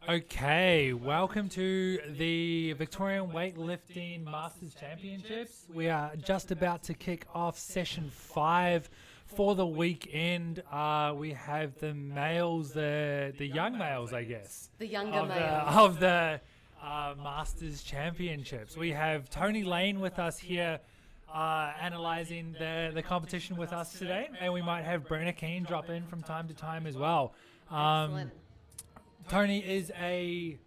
Okay, welcome to the Victorian Weightlifting Masters Championships. We are just about to kick off session 5 for the weekend. We have the males, the young males, I guess. The younger males. Of the Masters Championships. We have Tony Lane with us here analysing the competition with us today. And we might have Brenna Keane drop in from time to time as well. Excellent. Tony is a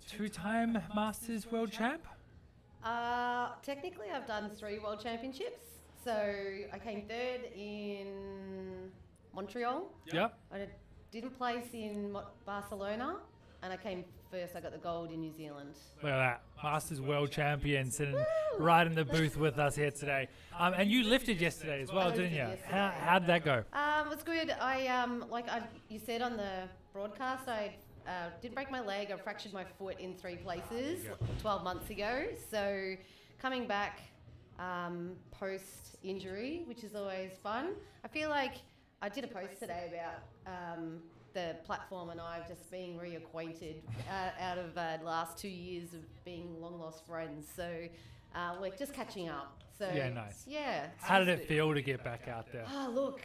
two-time Masters World Champ? Technically, I've done 3 World Championships. So I came third in Montreal. Yep. I didn't place in Barcelona. And I came first. I got the gold in New Zealand. Look at that. Masters World Champion sitting right in the booth with us here today. And you lifted yesterday as well, didn't you? How did that go? It was good. You said on the broadcast, I did break my leg. I fractured my foot in 3 places 12 months ago. So coming back post-injury, which is always fun. I feel like I did a post today about the platform and I just being reacquainted out of the last 2 years of being long-lost friends. So we're just catching up. So yeah, nice. Yeah. How did it feel to get back out there? Oh, look,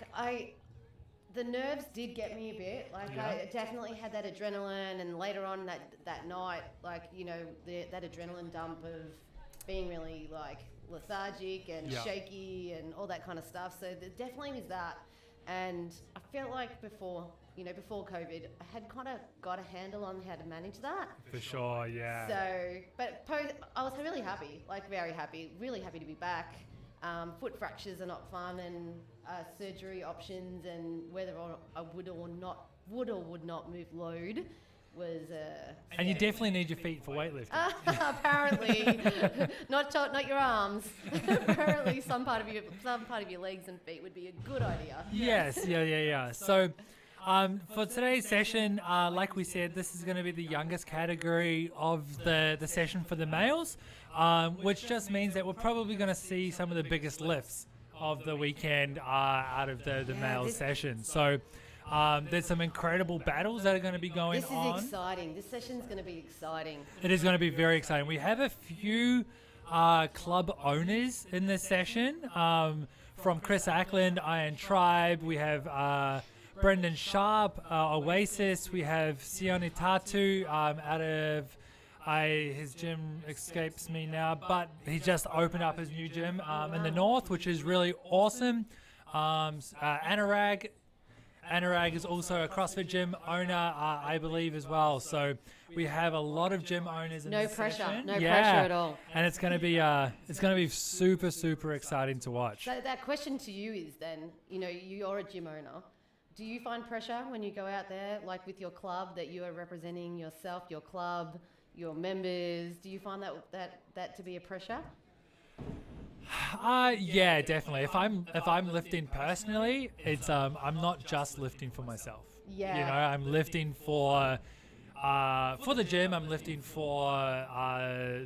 the nerves did get me a bit. I definitely had that adrenaline, and later on that night, that adrenaline dump of being really lethargic and shaky and all that kind of stuff. So there definitely was that. And I felt like before COVID, I had kind of got a handle on how to manage that. For sure, yeah. So, but I was really happy, very happy, really happy to be back. Foot fractures are not fun, and surgery options, and whether I would or would not move load was. And you definitely need your feet for weightlifting. Apparently, not your arms. Apparently, some part of your legs and feet would be a good idea. Yes, yeah. So. For today's session, like we said, this is going to be the youngest category of the session for the males, which just means that we're probably going to see some of the biggest lifts of the weekend out of the male session. So there's some incredible battles that are going to be going on. This is exciting. This session's going to be exciting. It is going to be very exciting. We have a few club owners in this session. From Chris Ackland, Iron Tribe, we have... Brendan Sharp, Oasis. We have Sione Tatu out of his gym escapes me now, but he just opened up his new gym in the north, which is really awesome. Anurag is also a CrossFit gym owner, I believe, as well. So we have a lot of gym owners in this session. No pressure at all. And it's going to be super, super exciting to watch. So that question to you is then, you're a gym owner. Do you find pressure when you go out there, with your club, that you are representing yourself, your club, your members? Do you find that to be a pressure? Yeah, definitely. If I'm lifting personally, it's I'm not just lifting for myself. Yeah. I'm lifting for the gym. I'm lifting for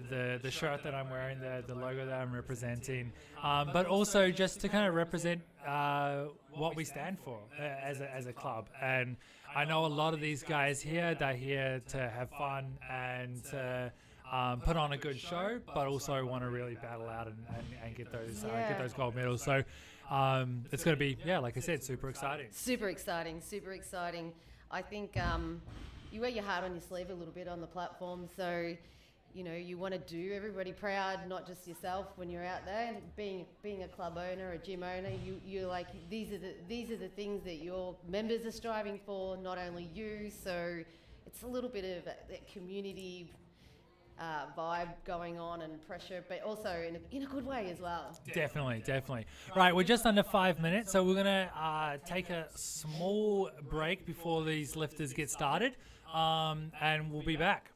the shirt that I'm wearing, the logo that I'm representing, but also just to kind of represent what we stand for as a club. And I know a lot of these guys here, they're here to have fun and to put on a good show, but also want to really battle out and get those gold medals. So it's going to be, like I said, super exciting. Super exciting. I think you wear your heart on your sleeve a little bit on the platform, so you want to do everybody proud, not just yourself when you're out there. And being a club owner, a gym owner, you're these are the things that your members are striving for, not only you. So it's a little bit of that community vibe going on and pressure, but also in a good way as well. Definitely. Right, we're just under 5 minutes, so we're going to take a small break before these lifters get started, and we'll be back.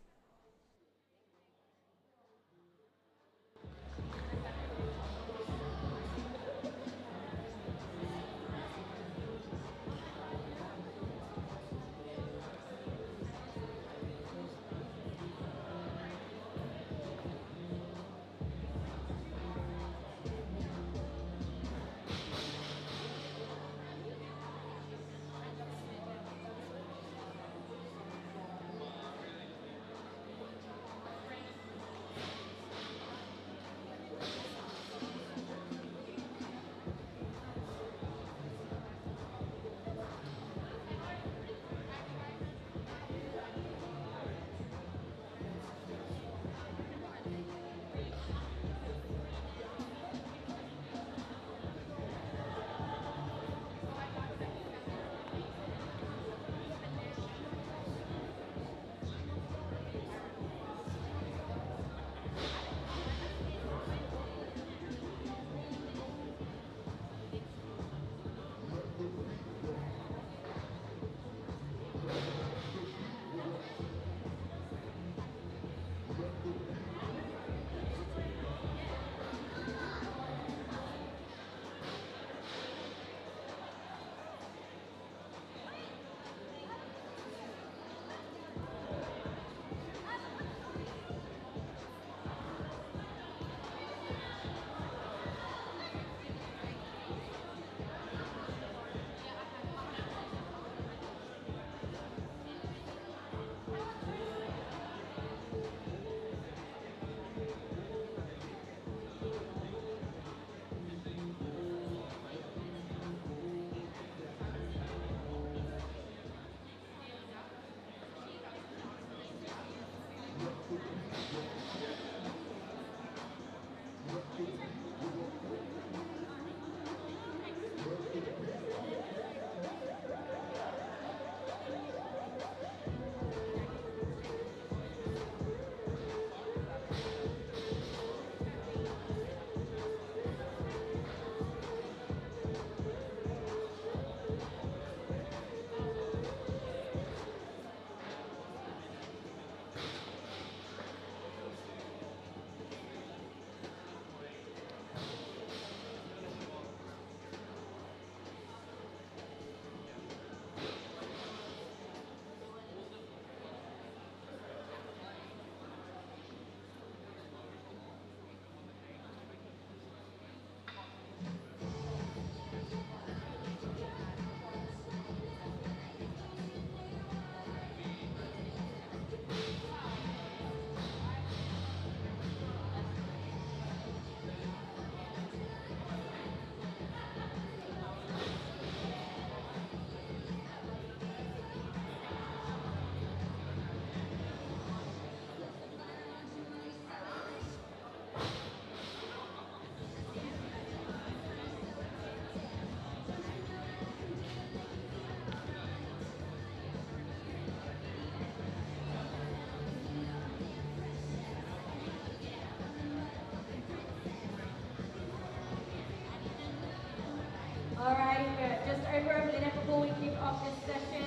just over a minute before we kick off this session.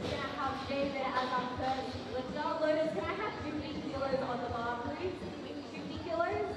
We're going to have David as our first lifter. Loaders, can I have 50 kilos on the bar, please? 50 kilos?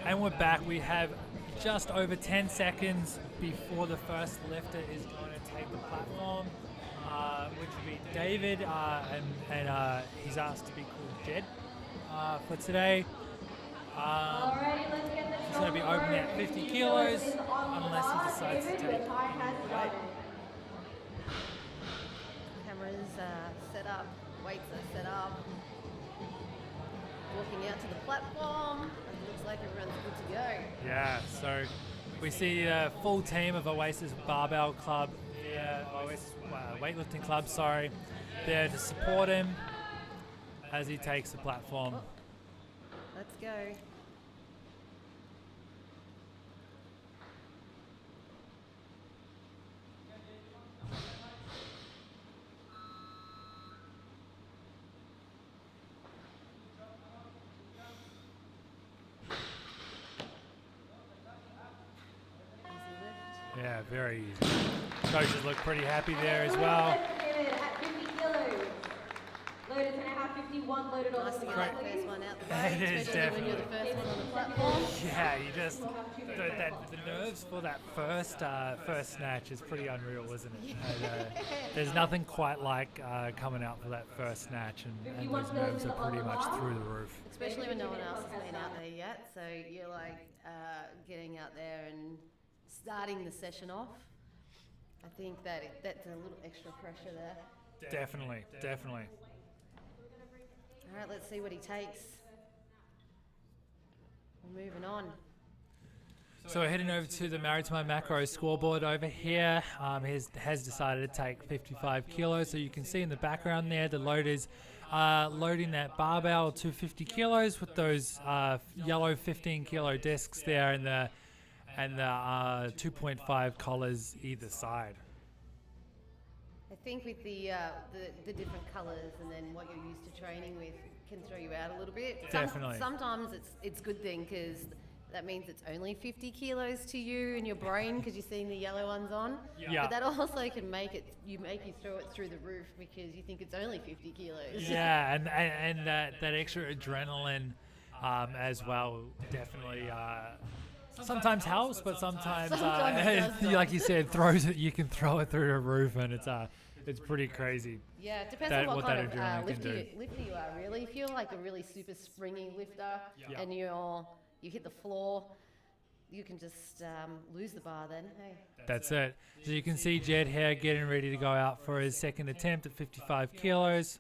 And we're back. We have just over 10 seconds before the first lifter is going to take the platform, which will be David, and he's asked to be called Jed for today. Alrighty, let's get this He's going to be opening at 50 kilos unless he decides to take David, the time has started. Cameras set up, weights are set up. Walking out to the platform. It looks like everyone's good to go. Yeah, so we see a full team of Oasis Barbell Club, Oasis Weightlifting Club, there to support him as he takes the platform. Oh, let's go. Yeah, very easy. Coaches look pretty happy there as well. David at 50 kilos. Loaders, can I have 51 loaded on Nice the to get bar, that please? first one out the way, It is especially when you're the definitely. first one on the platform. Yeah, you just the nerves for that first snatch is pretty unreal, isn't it? And, there's nothing quite like coming out for that first snatch, and those nerves are pretty much through the roof. Especially when no one else has been out there yet. So you're like getting out there and starting the session off. I think that's a little extra pressure there. Definitely. All right, let's see what he takes. We're moving on. So we're heading over to the Maritime Macro scoreboard over here. He has decided to take 55 kilos. So you can see in the background there, the loaders loading that barbell to 50 kilos with those yellow 15 kilo discs there and the 2.5 collars either side. I think with the different colours and then what you're used to training with can throw you out a little bit. Definitely. Sometimes it's a good thing because that means it's only 50 kilos to you in your brain because you're seeing the yellow ones on. Yeah. But that also can make you throw it through the roof because you think it's only 50 kilos. Yeah, and that extra adrenaline as well definitely sometimes helps, but sometimes it does like you said, you can throw it through the roof, and it's pretty crazy. Yeah, it depends on what that kind of adrenaline can lifter do. you are, really. If you're like a really super springy lifter and you hit the floor, you can just lose the bar then. Hey. That's it. So you can see Jed here getting ready to go out for his second attempt at 55 kilos.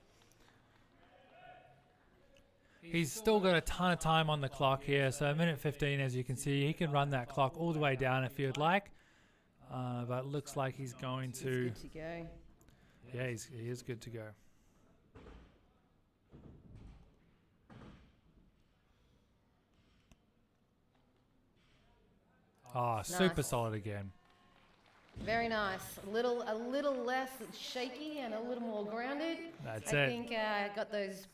He's still got a ton of time on the clock here, so a minute 15, as you can see. He can run that clock all the way down if he would like, but it looks like he's going to... He's good to go. Yeah, he is good to go. Oh, super solid again. Very nice. A little less shaky and a little more grounded. That's I it. think got those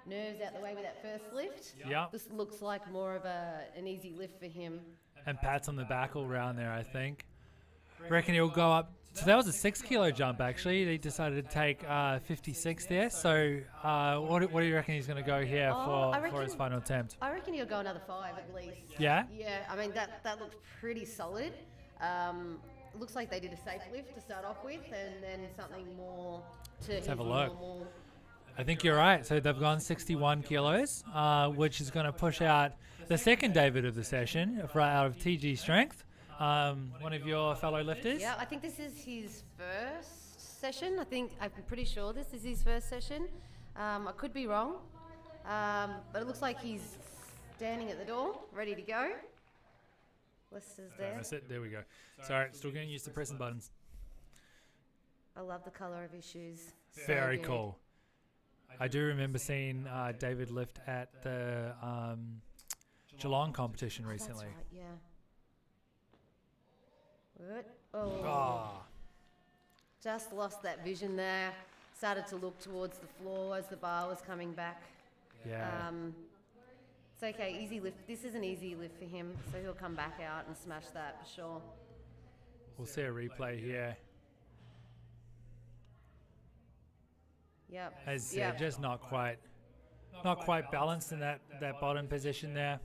nerves out the way with that first lift. Yeah. This looks like more of an easy lift for him. And pats on the back all round there, I think. Reckon he'll go up. So that was a 6 kilo jump, actually. He decided to take 56 there. So what do you reckon he's going to go here for his final attempt? I reckon he'll go another 5 at least. Yeah? Yeah, I mean, that looks pretty solid. Looks like they did a safe lift to start off with and then something more to Let's his have a look. normal. I think you're right. So they've gone 61 kilos, which is going to push out the second David of the session out of TG Strength, one of your fellow lifters. Yeah, I think this is his first session. I'm pretty sure this is his first session. I could be wrong, but it looks like he's standing at the door, ready to go. Lister's there. That's it. There we go. Sorry, still getting used to pressing buttons. I love the colour of his shoes. Very So good. cool. I do remember seeing David lift at the Geelong competition recently. That's right, yeah. Good. Oh. Ah, Just lost that vision there. Started to look towards the floor as the bar was coming back. yeah. It's okay, easy lift. This is an easy lift for him, so he'll come back out and smash that for sure. We'll see a replay here. Yep. As said, Yep. just not quite balanced in that bottom position there.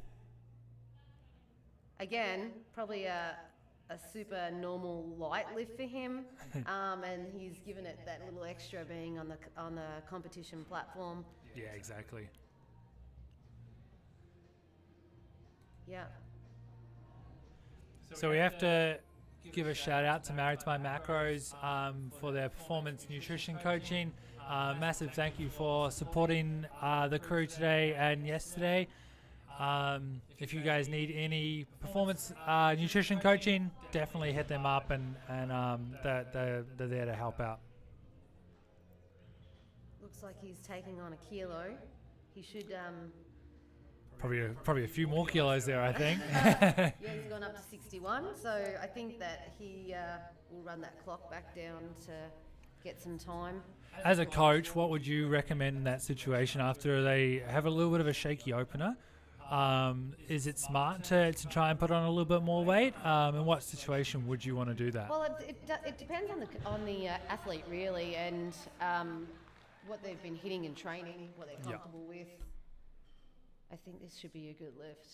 Again, probably a super normal light lift for him, and he's given it that little extra being on the competition platform. Yeah, exactly. Yeah. So we have to give a shout out to Married to My Macros for their performance nutrition coaching. Massive thank you for supporting the crew today and yesterday. If you guys need any performance nutrition coaching, definitely hit them up, and they're there to help out. Looks like he's taking on a kilo. He should. Probably a few more kilos there, I think. Yeah, he's gone up to 61, so I think that he will run that clock back down to get some time. As a coach, what would you recommend in that situation after they have a little bit of a shaky opener? Is it smart to try and put on a little bit more weight? In what situation would you want to do that? Well, it depends on the athlete really, and what they've been hitting in training, what they're comfortable with. I think this should be a good lift.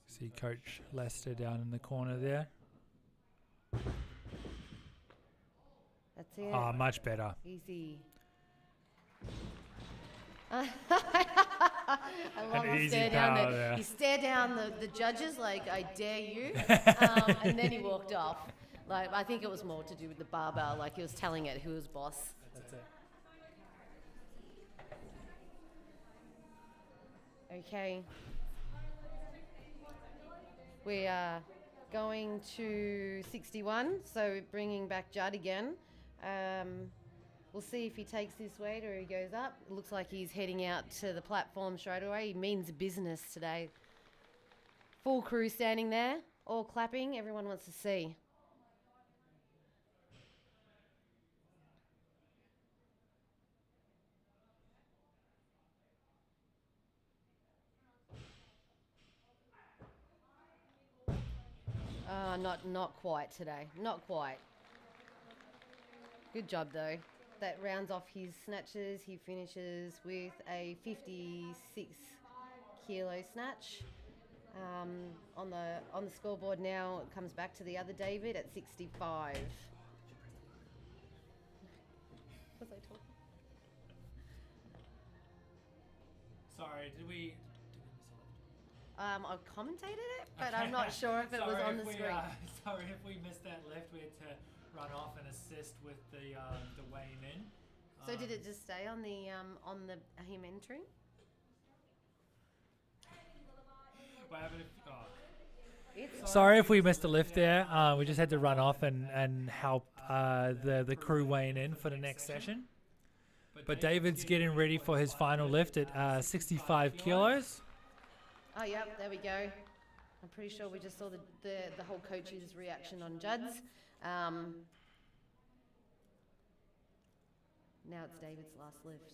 See Coach Lester down in the corner there. That's it. Ah, much better. Easy. I love An him easy stare down power there. there. He stared down the judges like, I dare you. And then he walked off. Like, I think it was more to do with the barbell, like he was telling it who was boss. That's it. Okay. We are going to 61, so bringing back Judd again. We'll see if he takes this weight or he goes up. It looks like he's heading out to the platform straight away. He means business today. Full crew standing there, all clapping. Everyone wants to see. Not quite today. Not quite. Good job though. That rounds off his snatches. He finishes with a 56 kilo snatch. On the scoreboard now, it comes back to the other David at 65. Was I talking? Sorry, did we? I've commentated it, but I'm not sure if it was on the screen. Sorry if we missed that lift. We had to run off and assist with the weighing in. So did it just stay on the him entering? What happened if, Sorry if we missed a lift there. We just had to run off and help the crew weighing in for the next session. But David's getting ready for his final lift at 65 kilos. Oh, yep, there we go. I'm pretty sure we just saw the whole coach's reaction on Judd's. Now it's David's last lift.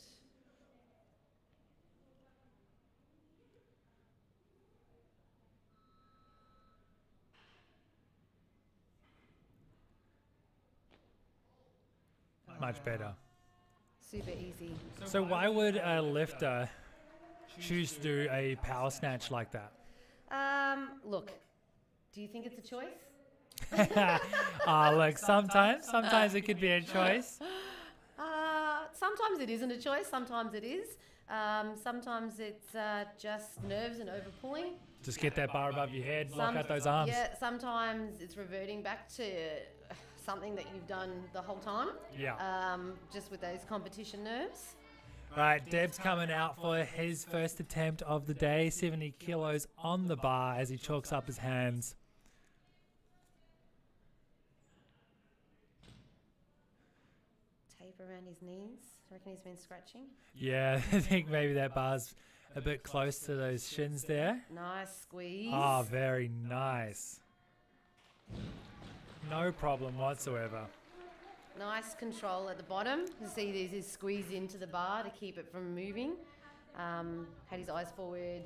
Much better. Super easy. So why would a lifter choose to do a power snatch like that? Look, do you think it's a choice? Look, sometimes it could be a choice. Sometimes it isn't a choice, sometimes it is. Sometimes it's just nerves and overpulling. Just get that bar above your head, lock out those arms. Yeah, sometimes it's reverting back to something that you've done the whole time. Yeah. Just with those competition nerves. Right, Deb's coming out for his first attempt of the day, 70 kilos on the bar as he chalks up his hands. Tape around his knees. I reckon he's been scratching. Yeah, I think maybe that bar's a bit close to those shins there. Nice squeeze. Oh, very nice. No problem whatsoever. Nice control at the bottom. You see there's his squeeze into the bar to keep it from moving. Had his eyes forward,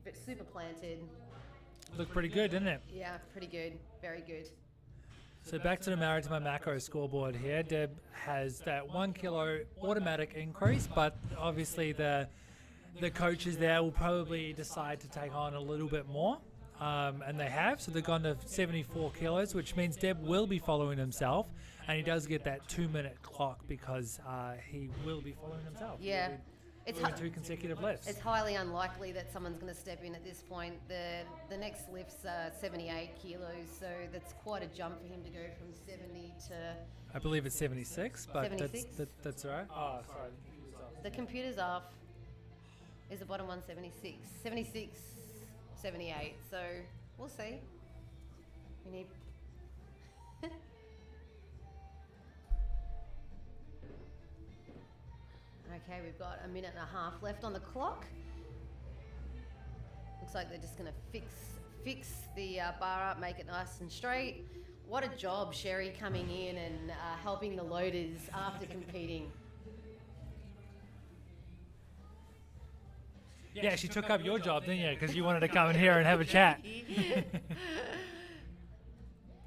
but super planted. Looked pretty good, didn't it? Yeah, pretty good. Very good. So back to the Married to My Macro scoreboard here. Deb has that 1 kilo automatic increase, but obviously the coaches there will probably decide to take on a little bit more. And they have, so they've gone to 74 kilos, which means Deb will be following himself, and he does get that 2-minute clock because he will be following himself. Yeah. It's doing 2 consecutive lifts. It's highly unlikely that someone's going to step in at this point. The next lift's 78 kilos, so that's quite a jump for him to go from 70 to... I believe it's 76, but 76? that's all right. Oh, sorry. The computer's off. Is the bottom one 76? 76, 78, so we'll see. We need... Okay, we've got a minute and a half left on the clock. Looks like they're just going to fix the bar up, make it nice and straight. What a job, Sherry, coming in and helping the loaders after competing. Yeah, she took up your job, didn't you? Because you wanted to come in here and have a chat.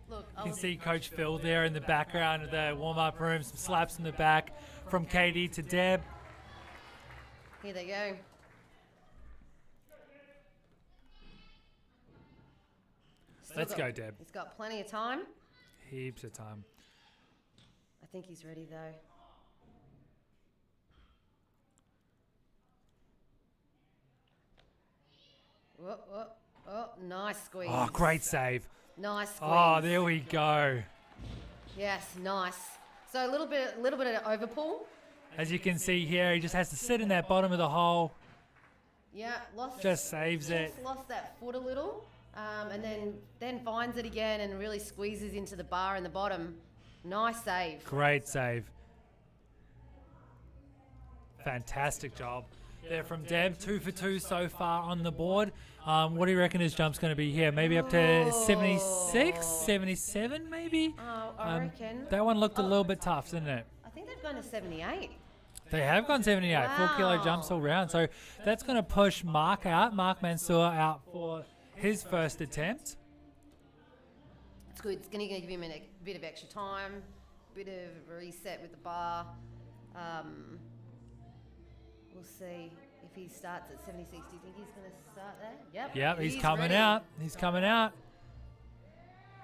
Look, You can see Coach Phil there in the background of the warm-up room, some slaps in the back from Katie to Deb. Here they go. Let's go, Deb. He's got plenty of time. Heaps of time. I think he's ready though. Whoa, whoa, oh, nice squeeze. Oh, great save. Nice squeeze. Oh, there we go. Yes, nice. So a little bit of overpull. As you can see here, he just has to sit in that bottom of the hole. Yeah, Just saves it. lost that foot a little, and then finds it again and really squeezes into the bar in the bottom. Nice save. Great save. Fantastic job there from Deb. 2 for 2 so far on the board. What do you reckon his jump's going to be here? Maybe up to 76, 77 maybe? I reckon. That one looked a little bit tough, didn't it? I think they've gone to 78. They have gone 78, Wow. 4 kilo jumps all round. So that's going to push Mark Mansour out for his first attempt. It's good. It's going to give him a bit of extra time, bit of a reset with the bar. We'll see if he starts at 76. Do you think he's going to start there? Yep, he's coming ready. out. He's coming out.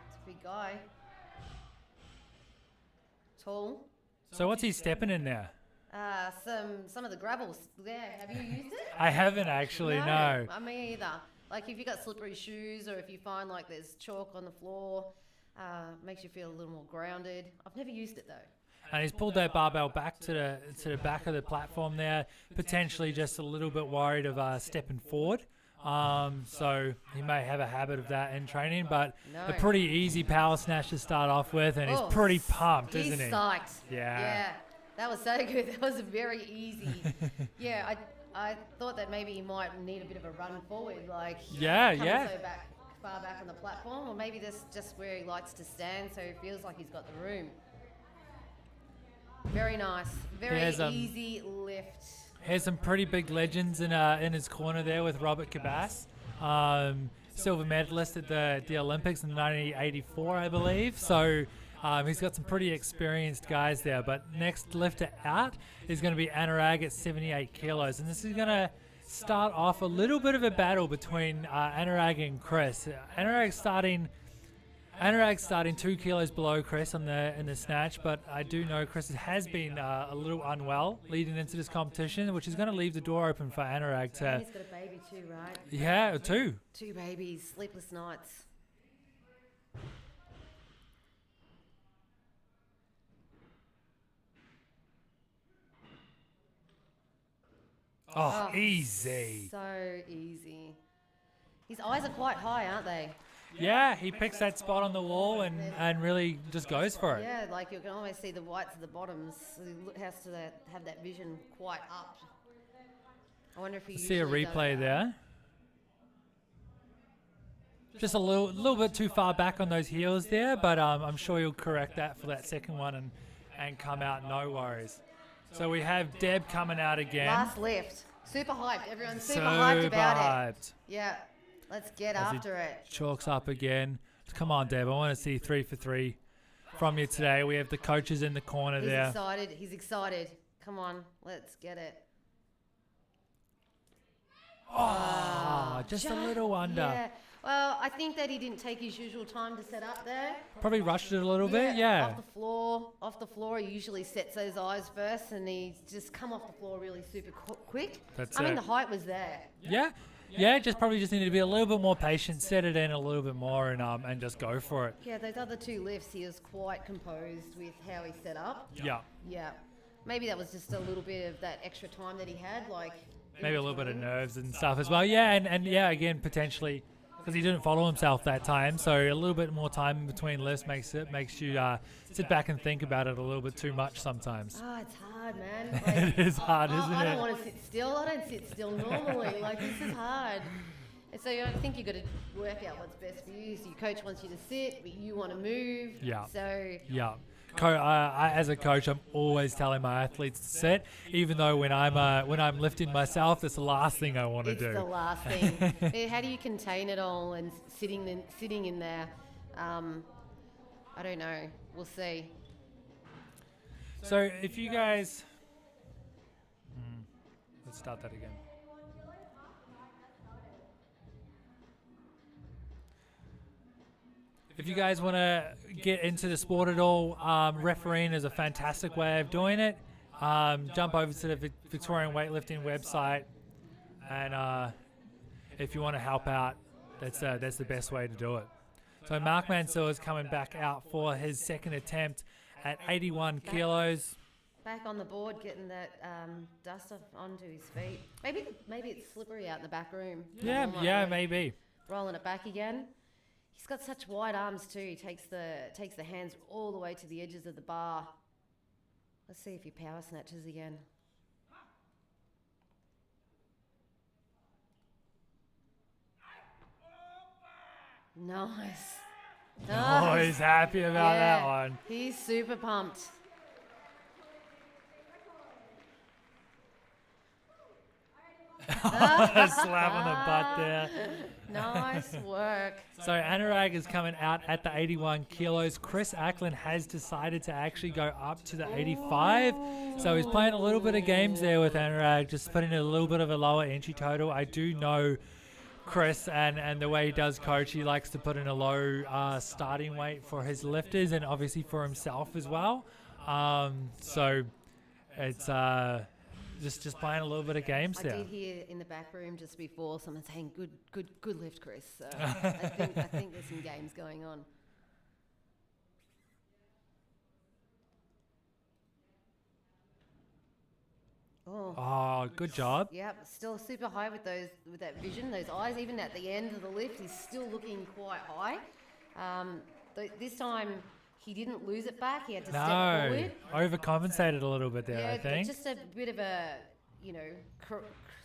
It's a big guy. Tall. So what's he stepping in there? Some of the gravels there. Have you used it? I haven't actually, no. Me either. Like if you got slippery shoes or if you find like there's chalk on the floor, makes you feel a little more grounded. I've never used it though. And he's pulled that barbell back to the back of the platform there, potentially just a little bit worried of stepping forward. So he may have a habit of that in training, but a pretty easy power snatch to start off with, and he's pretty pumped, isn't he? He's psyched. Yeah. That was so good. That was very easy. Yeah, I thought that maybe he might need a bit of a run forward, like coming so far back on the platform, or maybe that's just where he likes to stand, so it feels like he's got the room. Very nice. Very easy lift. Here's some pretty big legends in his corner there with Robert Cabas, silver medalist at the Olympics in 1984, I believe. So he's got some pretty experienced guys there. But next lifter out is going to be Anurag at 78 kilos. And this is going to start off a little bit of a battle between Anurag and Chris. Anurag starting Anurag's starting 2 kilos below Chris in the snatch, but I do know Chris has been a little unwell leading into this competition, which is going to leave the door open for Anurag to. And he's got a baby too, right? Yeah, 2. 2 babies, sleepless nights. Oh, easy. So easy. His eyes are quite high, aren't they? Yeah, he picks that spot on the wall and really just goes for it. Yeah, like you can almost see the whites of the bottoms. So he has to have that vision quite up. I wonder if he See a usually does replay that. there. Just a little bit too far back on those heels there, but I'm sure you'll correct that for that second one and come out no worries. So we have Deb coming out again. Last lift. Super hyped. Everyone's super hyped about it. Yeah. Let's get after it. Chalks up again. Come on, Deb. I want to see 3 for 3 from you today. We have the coaches in the corner He's there. excited. He's excited. Come on. Let's get it. Oh, just a little under. Yeah. Well, I think that he didn't take his usual time to set up there. Probably rushed it a little bit, yeah. Off the floor, he usually sets those eyes first, and he's just come off the floor really super quick. That's I mean, it. the height was there. Yeah, just probably just needed to be a little bit more patient, set it in a little bit more, and just go for it. Yeah, those other 2 lifts, he was quite composed with how he set up. Yeah. Yeah. Maybe that was just a little bit of that extra time that he had, like... Maybe a little bit of nerves and stuff as well. Yeah, and yeah, again, potentially, because he didn't follow himself that time, so a little bit more time in between lifts makes you sit back and think about it a little bit too much sometimes. Oh, it's hard, man. Like, It is hard, isn't I it? don't want to sit still. I don't sit still normally. Like, this is hard. And so I think you've got to work out what's best for you. So your coach wants you to sit, but you want to move. Yeah. So... Yeah. As a coach, I'm always telling my athletes to sit, even though when I'm lifting myself, that's the last thing I want to do. It's the last thing. Yeah, how do you contain it all and sitting in there? I don't know. We'll see. So if you guys... let's start that again. If you guys want to get into the sport at all, refereeing is a fantastic way of doing it. Jump over to the Victorian Weightlifting website, and if you want to help out, that's the best way to do it. So Mark Mansell is coming back out for his second attempt at 81 kilos. Back on the board, getting that dust off onto his feet. Maybe it's slippery out in the back room. Yeah, maybe. Rolling it back again. He's got such wide arms too. He takes the hands all the way to the edges of the bar. Let's see if he power snatches again. Nice. Oh, he's happy about that Yeah, one. He's super pumped. A slap on the butt there. Nice work. So Anurag is coming out at the 81 kilos. Chris Ackland has decided to actually go up to the 85. So he's playing a little bit of games there with Anurag, just putting in a little bit of a lower entry total. I do know Chris and the way he does coach, he likes to put in a low starting weight for his lifters and obviously for himself as well. So it's just playing a little bit of games there. I did hear in the back room just before someone saying, "Good lift, Chris." So I think there's some games going on. Oh, good job. Yep, still super high with that vision, those eyes. Even at the end of the lift, he's still looking quite high. This time he didn't lose it back. He had to step forward. Overcompensated a little bit there, Yeah, I think. just a bit of a,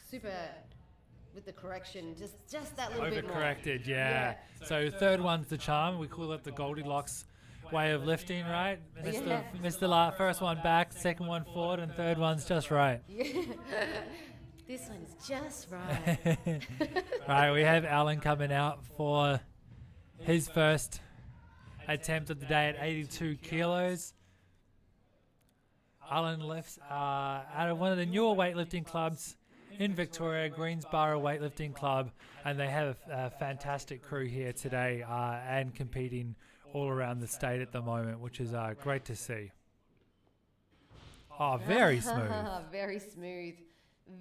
super with the correction. Just that little bit more. Overcorrected, yeah. So third one's the charm. We call it the Goldilocks way of lifting, right? Missed the first one back, second one forward, and third one's just right. Yeah. This one's just right. Right, we have Alan coming out for his first attempt of the day at 82 kilos. Alan lifts out of one of the newer weightlifting clubs in Victoria, Greensboro Weightlifting Club, and they have a fantastic crew here today and competing all around the state at the moment, which is great to see. Oh, very smooth. Very smooth.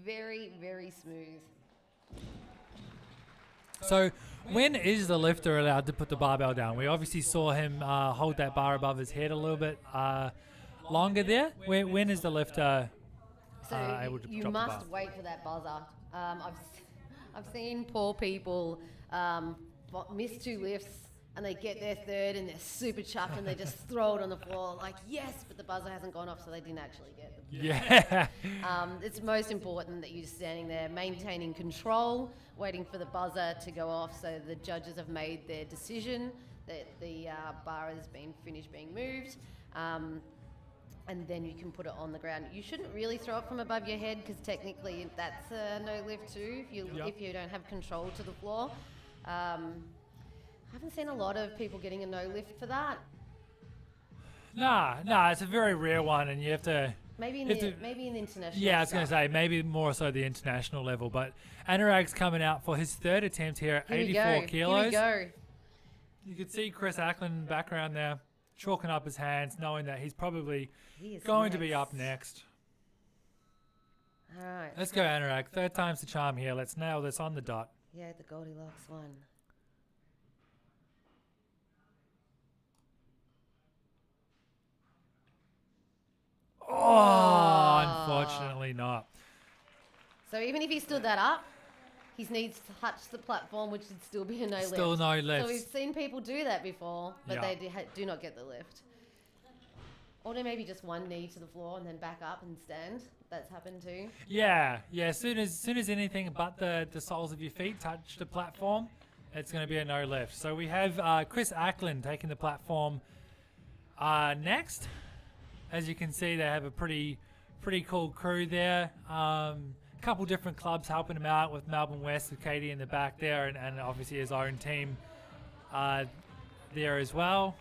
Very, very smooth. So when is the lifter allowed to put the barbell down? We obviously saw him hold that bar above his head a little bit longer there. When is the lifter able to you drop the bar? must wait for that buzzer. I've seen poor people miss 2 lifts and they get their third and they're super chuffed and they just throw it on the floor like, yes, but the buzzer hasn't gone off, so they didn't actually get the Yeah. It's most important that you're standing there maintaining control, waiting for the buzzer to go off so the judges have made their decision that the bar has been finished being moved. And then you can put it on the ground. You shouldn't really throw it from above your head because technically that's a no lift too if you don't have control to the floor. I haven't seen a lot of people getting a no lift for that. Nah, it's a very rare one, and you have to. Maybe in the international. Yeah, I was going to say maybe more so the international level, but Anurag's coming out for his third attempt here at 84 kilos. Here we go. You can see Chris Ackland in the background there, chalking up his hands, knowing that he's probably He is going to be up next. All right. Let's go, Anurag. Third time's the charm here. Let's nail this on the dot. Yeah, the Goldilocks one. Oh, unfortunately not. So even if he stood that up, he needs to touch the platform, which would still be a no lift. Still no lift. So we've seen people do that before, but Yeah. they do not get the lift. Or maybe just one knee to the floor and then back up and stand. That's happened too. Yeah. As soon as anything but the soles of your feet touch the platform, it's going to be a no lift. So we have Chris Ackland taking the platform next. As you can see, they have a pretty cool crew there. Couple different clubs helping him out with Melbourne West, with Katie in the back there, and obviously his own team there as well.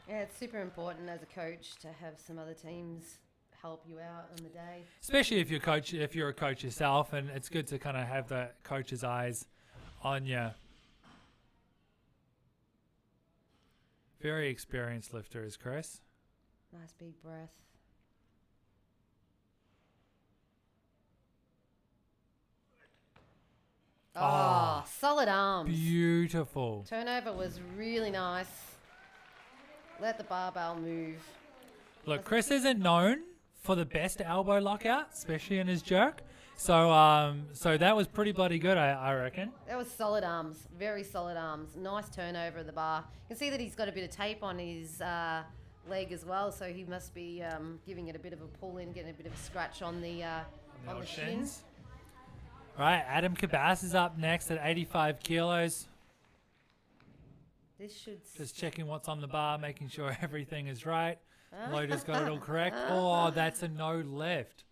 Yeah, it's super important as a coach to have some other teams help you out on the day. Especially if you're a coach yourself, and it's good to kind of have the coach's eyes on you. Very experienced lifter is Chris. Nice big breath. Oh, solid arms. Beautiful. Turnover was really nice. Let the barbell move. Look, Chris isn't known for the best elbow lockout, especially in his jerk. So that was pretty bloody good, I reckon. That was solid arms. Very solid arms. Nice turnover of the bar. You can see that he's got a bit of tape on his leg as well, so he must be giving it a bit of a pull in, getting a bit of a scratch on the shins. Right, Adam Cabas is up next at 85 kilos. This should... Just checking what's on the bar, making sure everything is right. Loader's got it all correct. Oh, that's a no lift.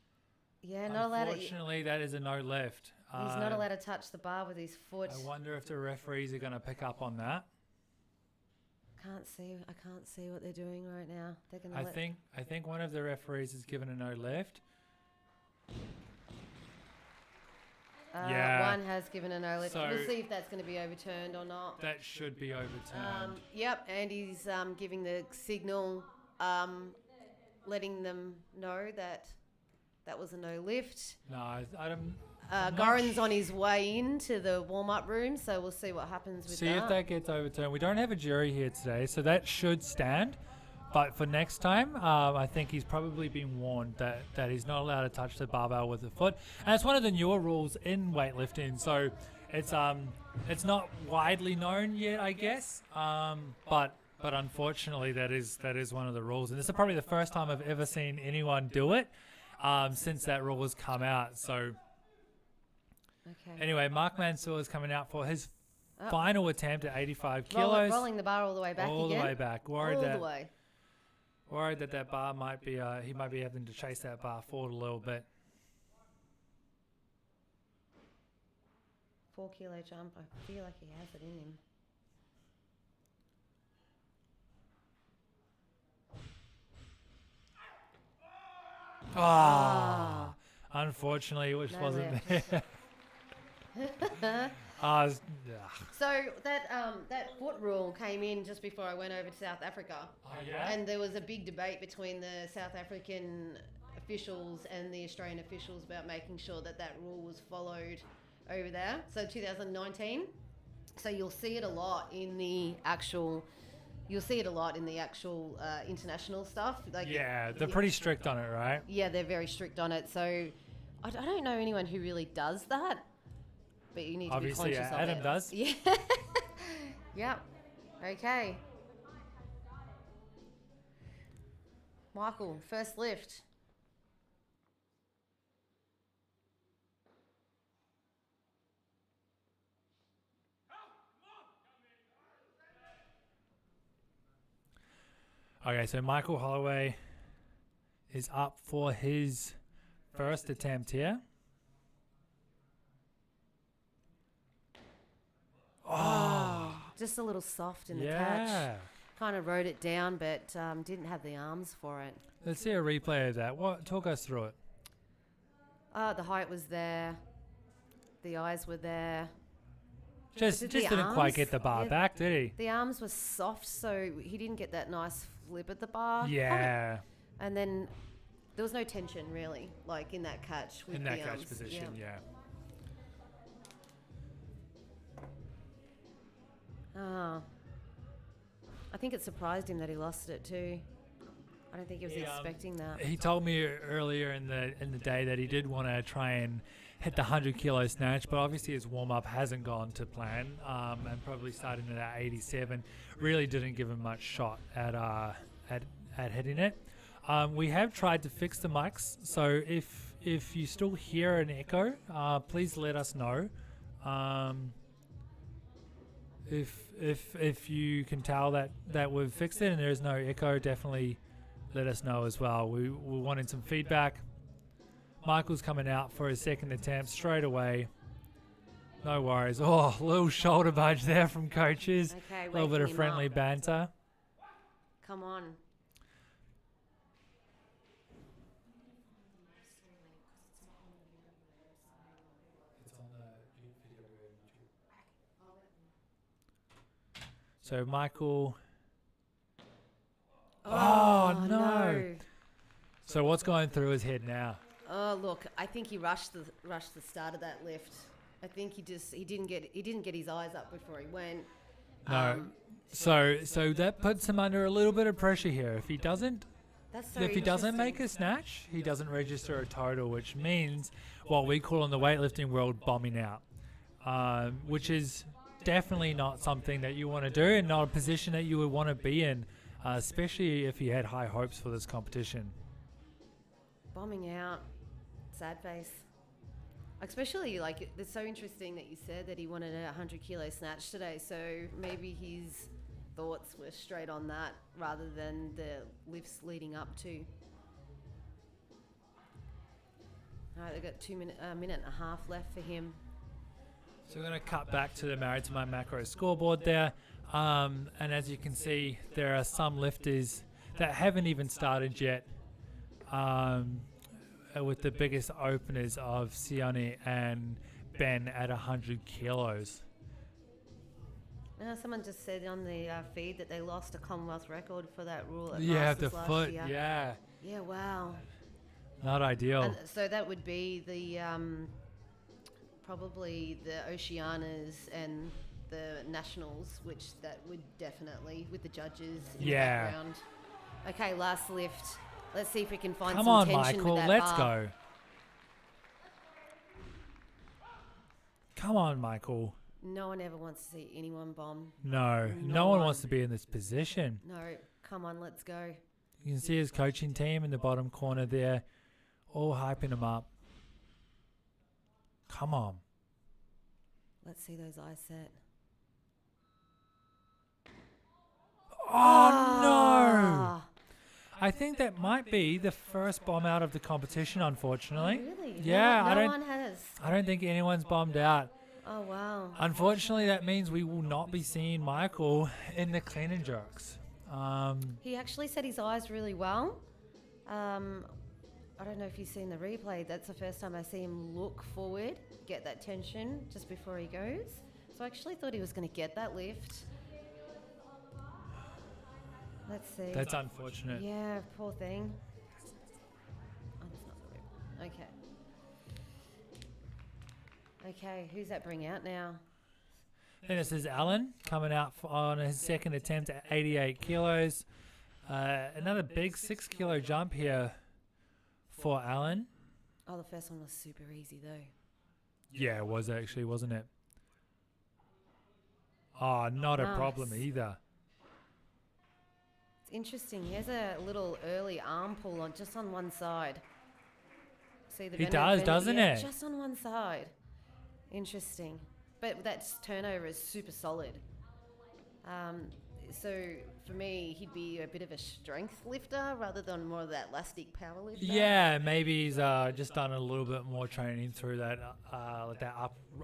Yeah, not allowed to... Unfortunately, that is a no lift. He's not allowed to touch the bar with his foot. I wonder if the referees are going to pick up on that. I can't see what they're doing right now. They're going to I think one of the referees has given a no lift. Yeah. One has given a no lift. So we'll see if that's going to be overturned or not. That should be overturned. Yep, and he's giving the signal, letting them know that that was a no lift. No, I don't... Goran's on his way into the warm-up room, so we'll see what happens with that. See if that gets overturned. We don't have a jury here today, so that should stand. But for next time, I think he's probably been warned that he's not allowed to touch the barbell with the foot. And it's one of the newer rules in weightlifting, so it's not widely known yet, I guess. But unfortunately, that is one of the rules. And this is probably the first time I've ever seen anyone do it since that rule has come out. So... Okay. Anyway, Mark Mansour is coming out for his final attempt at 85 kilos. Rolling the bar all the way back all again. All the way back. Worried that that bar might be, he might be having to chase that bar forward a little bit. 4 kilo jump. I feel like he has it in him. Unfortunately, which No wasn't lift. there. Ugh. So that foot rule came in just before I went over to South Africa. Oh, yeah? And there was a big debate between the South African officials and the Australian officials about making sure that that rule was followed over there. So 2019. So you'll see it a lot in the actual international stuff. Like Yeah, they're pretty strict on it, right? Yeah, they're very strict on it. So I don't know anyone who really does that. But you need Obviously, to be conscious of Adam it. does. Yeah. Yep. Okay. Michael, first lift. Okay, so Michael Holloway is up for his first attempt here. Oh, Just a little soft in the catch. yeah. Kind of wrote it down, but didn't have the arms for it. Let's see a replay of that. Talk us through it. The height was there. The eyes were there. Just the didn't quite arms? get the bar Yeah. back, did he? The arms were soft, so he didn't get that nice flip at the bar. Yeah. And then there was no tension, really, like in that catch. With In the that catch arms. position, yeah. I think it surprised him that he lost it too. I don't think he was expecting that. He told me earlier in the day that he did want to try and hit the 100 kilo snatch, but obviously his warm up hasn't gone to plan, and probably starting at that 87 really didn't give him much shot at hitting it. We have tried to fix the mics, so if you still hear an echo, please let us know. If you can tell that we've fixed it and there is no echo, definitely let us know as well. We wanted some feedback. Michael's coming out for his second attempt straight away. No worries. Oh, little shoulder budge there from coaches. Okay, A little bit waking of him friendly up. banter. Come on. So Michael. Oh, no. no. So what's going through his head now? Oh, look, I think he rushed the start of that lift. I think he didn't get his eyes up before he went. No. So that puts him under a little bit of pressure here. If he doesn't make a snatch, he doesn't register a total, which means what we call in the weightlifting world bombing out, which is definitely not something that you want to do and not a position that you would want to be in, especially if you had high hopes for this competition. Bombing out, sad face. Especially, like, it's so interesting that you said that he wanted a 100 kilo snatch today, so maybe his thoughts were straight on that rather than the lifts leading up to. Alright, they've got a minute and a half left for him. So we're going to cut back to the Married to My Macro scoreboard there. And as you can see, there are some lifters that haven't even started yet, with the biggest openers of Sione and Ben at 100 kilos. Someone just said on the feed that they lost a Commonwealth record for that rule at Yeah, Masters the last foot, year. yeah. Yeah, wow. Not ideal. And so that would be the probably the Oceanas and the Nationals, which that would definitely, with the judges in the background. Okay, last lift. Let's see if we can find Come some on, tension Michael, with that let's bar. go. Come on, Michael. No one ever wants to see anyone bomb. No one wants to be in this position. No, come on, let's go. You can see his coaching team in the bottom corner there, all hyping him up. Come on. Let's see those eyes set. Oh, no! I think that might be the first bomb out of the competition, unfortunately. Oh, really? Yeah, no one has. I don't think anyone's bombed out. Oh, wow. Unfortunately, that means we will not be seeing Michael in the clean and jerks. He actually set his eyes really well. I don't know if you've seen the replay. That's the first time I see him look forward, get that tension just before he goes. So I actually thought he was going to get that lift. Let's see. That's unfortunate. Yeah, poor thing. Oh, that's not the lift. Okay. Okay, who's that bring out now? Then this is Alan coming out on his second attempt at 88 kilos. Another big 6 kilo jump here for Alan. Oh, the first one was super easy though. Yeah, it was actually, wasn't it? Oh, not a problem either. It's interesting. He has a little early arm pull on just on one side. See the He does, doesn't it? Just on one side. Interesting. But that turnover is super solid. So for me, he'd be a bit of a strength lifter rather than more of that elastic power lifter. Yeah, maybe he's just done a little bit more training through that like that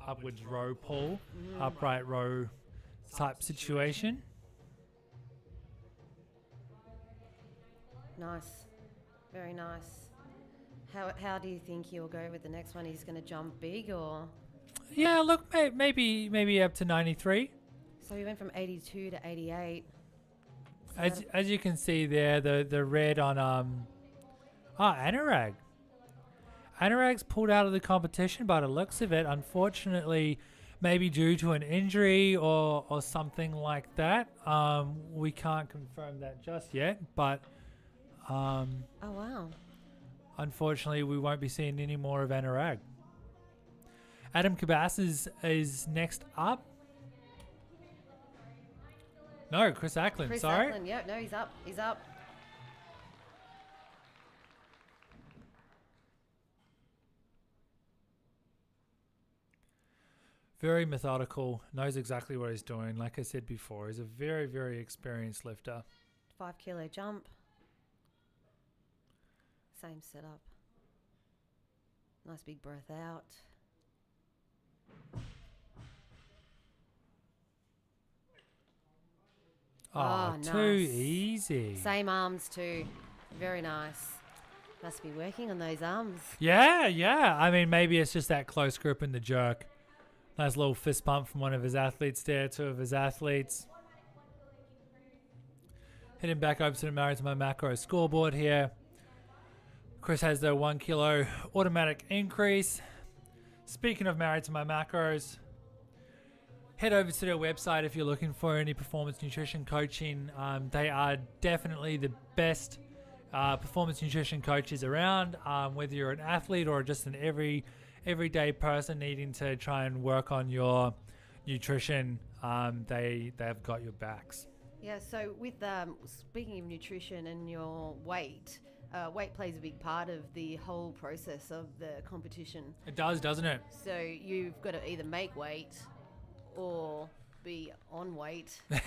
upwards row pull, upright row type situation. Nice. Very nice. How do you think he'll go with the next one? He's going to jump big or? Yeah, look, maybe up to 93. So he went from 82 to 88. As you can see there, the red on Anurag. Anurag's pulled out of the competition by the looks of it. Unfortunately, maybe due to an injury or something like that. We can't confirm that just yet, but oh wow. Unfortunately, we won't be seeing any more of Anurag. Adam Cabas is next up. No, Chris Ackland, sorry. Ackland, yeah, no, he's up. He's up. Very methodical, knows exactly what he's doing. Like I said before, he's a very, very experienced lifter. 5 kilo jump. Same setup. Nice big breath out. Oh, nice. too easy. Same arms too. Very nice. Must be working on those arms. Yeah. I mean, maybe it's just that close grip in the jerk. Nice little fist pump from one of his athletes there, two of his athletes. Heading back over to the Married to My Macro scoreboard here. Chris has the 1 kilo automatic increase. Speaking of Married to My Macros, head over to their website if you're looking for any performance nutrition coaching. They are definitely the best performance nutrition coaches around, whether you're an athlete or just an everyday person needing to try and work on your nutrition. They've got your backs. Yeah, so with speaking of nutrition and your weight, weight plays a big part of the whole process of the competition. It does, doesn't it? So you've got to either make weight or be on weight. And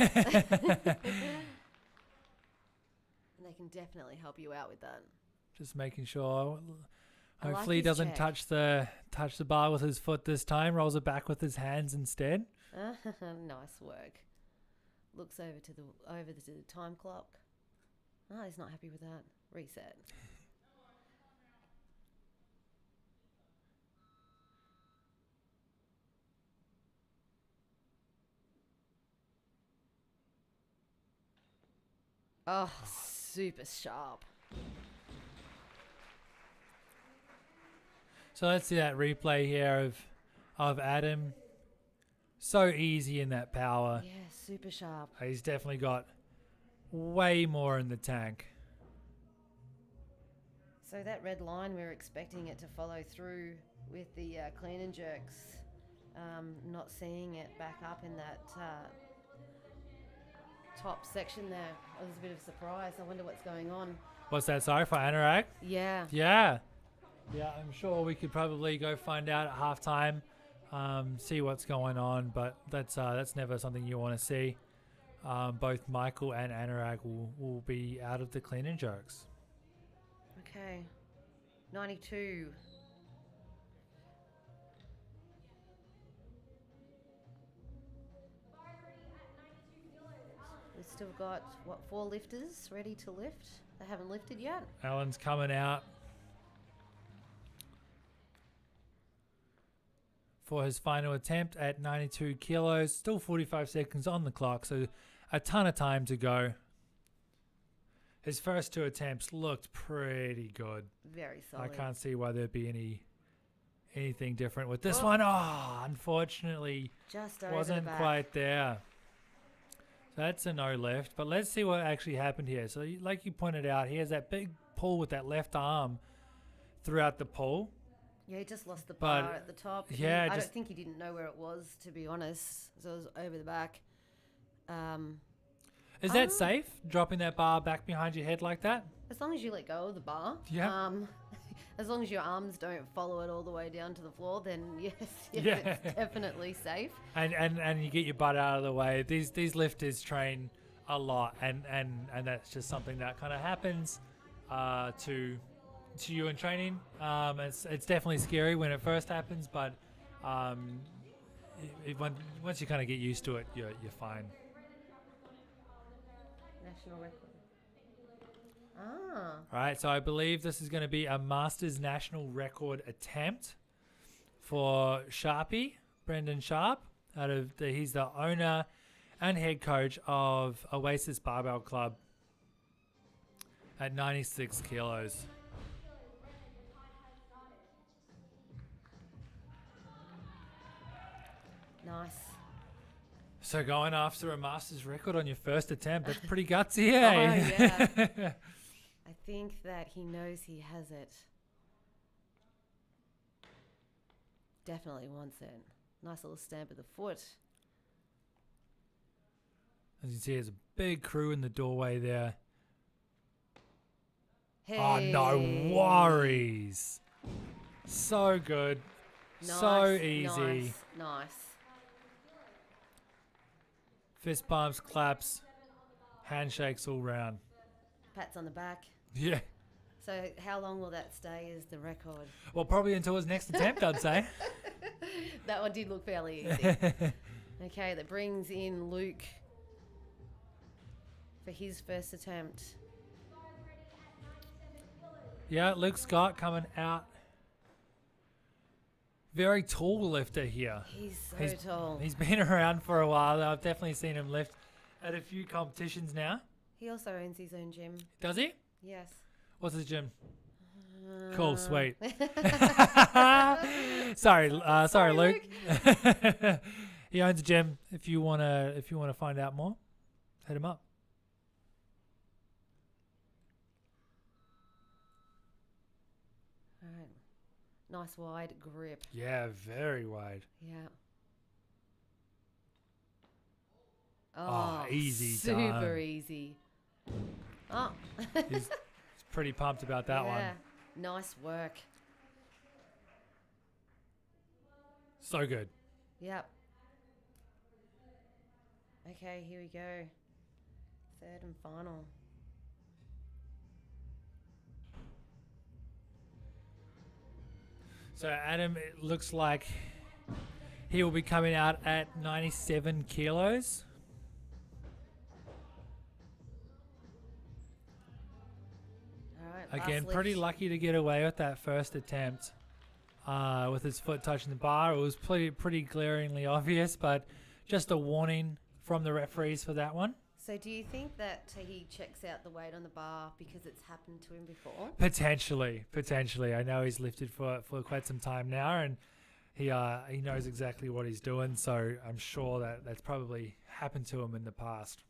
they can definitely help you out with that. Just making sure. I like Hopefully he his doesn't check. touch the bar with his foot this time. Rolls it back with his hands instead. Nice work. Looks over to the time clock. Oh, he's not happy with that. Reset. Oh, super sharp. So let's see that replay here of Adam. So easy in that power. Yeah, super sharp. He's definitely got way more in the tank. So that red line, we're expecting it to follow through with the clean and jerks. Not seeing it back up in that top section there. It was a bit of a surprise. I wonder what's going on. What's that, sorry, for Anorak? Yeah. Yeah, I'm sure we could probably go find out at halftime, see what's going on, but that's never something you want to see. Both Michael and Anorak will be out of the clean and jerks. Okay. 92. We've still got, 4 lifters ready to lift? They haven't lifted yet? Alan's coming out. for his final attempt at 92 kilos. Still 45 seconds on the clock, so a ton of time to go. His first 2 attempts looked pretty good. Very solid. I can't see why there'd be anything different with this one. Oh, unfortunately, just over wasn't the back. quite there. So that's a no lift. But let's see what actually happened here. So like you pointed out, he has that big pull with that left arm throughout the pull. Yeah, he just lost the But, bar at the top. yeah, I don't just- think he didn't know where it was, to be honest. So it was over the back. Is that safe, dropping that bar back behind your head like that? As long as you let go of the bar. Yeah. As long as your arms don't follow it all the way down to the floor, then yes, Yeah. it's definitely safe. And you get your butt out of the way. These lifters train a lot, and that's just something that kind of happens to you in training. It's definitely scary when it first happens, but once you kind of get used to it, you're fine. National record. Ah. Right, so I believe this is going to be a Masters National Record attempt for Sharpie, Brendan Sharp. He's the owner and head coach of Oasis Barbell Club at 96 kilos. Nice. So going after a Masters record on your first attempt, that's pretty gutsy, eh? Oh, yeah. I think that he knows he has it. Definitely wants it. Nice little stamp of the foot. As you see, there's a big crew in the doorway there. Hey. Oh, no worries. So good. So Nice, easy. Nice. Fist bumps, claps, handshakes all round. Pats on the back. Yeah. So how long will that stay as the record? Well, probably until his next attempt, I'd say. That one did look fairly easy. Okay, that brings in Luke for his first attempt. Yeah, Luke Scott coming out. Very tall lifter here. He's so tall. He's been around for a while. I've definitely seen him lift at a few competitions now. He also owns his own gym. Does he? Yes. What's his gym? Cool, sweet. sorry, Luke. He owns a gym. If you wanna find out more, hit him up. All right. Nice wide grip. Yeah, very wide. Yeah. Oh, easy Super done. easy. Oh. He's pretty pumped about that one. Yeah. Nice work. So good. Yep. Okay, here we go. Third and final. So Adam, it looks like he will be coming out at 97 kilos. All right. Again, last pretty lift. lucky to get away with that first attempt with his foot touching the bar. It was pretty glaringly obvious, but just a warning from the referees for that one. So do you think that he checks out the weight on the bar because it's happened to him before? Potentially. I know he's lifted for quite some time now, and he knows exactly what he's doing. So I'm sure that's probably happened to him in the past.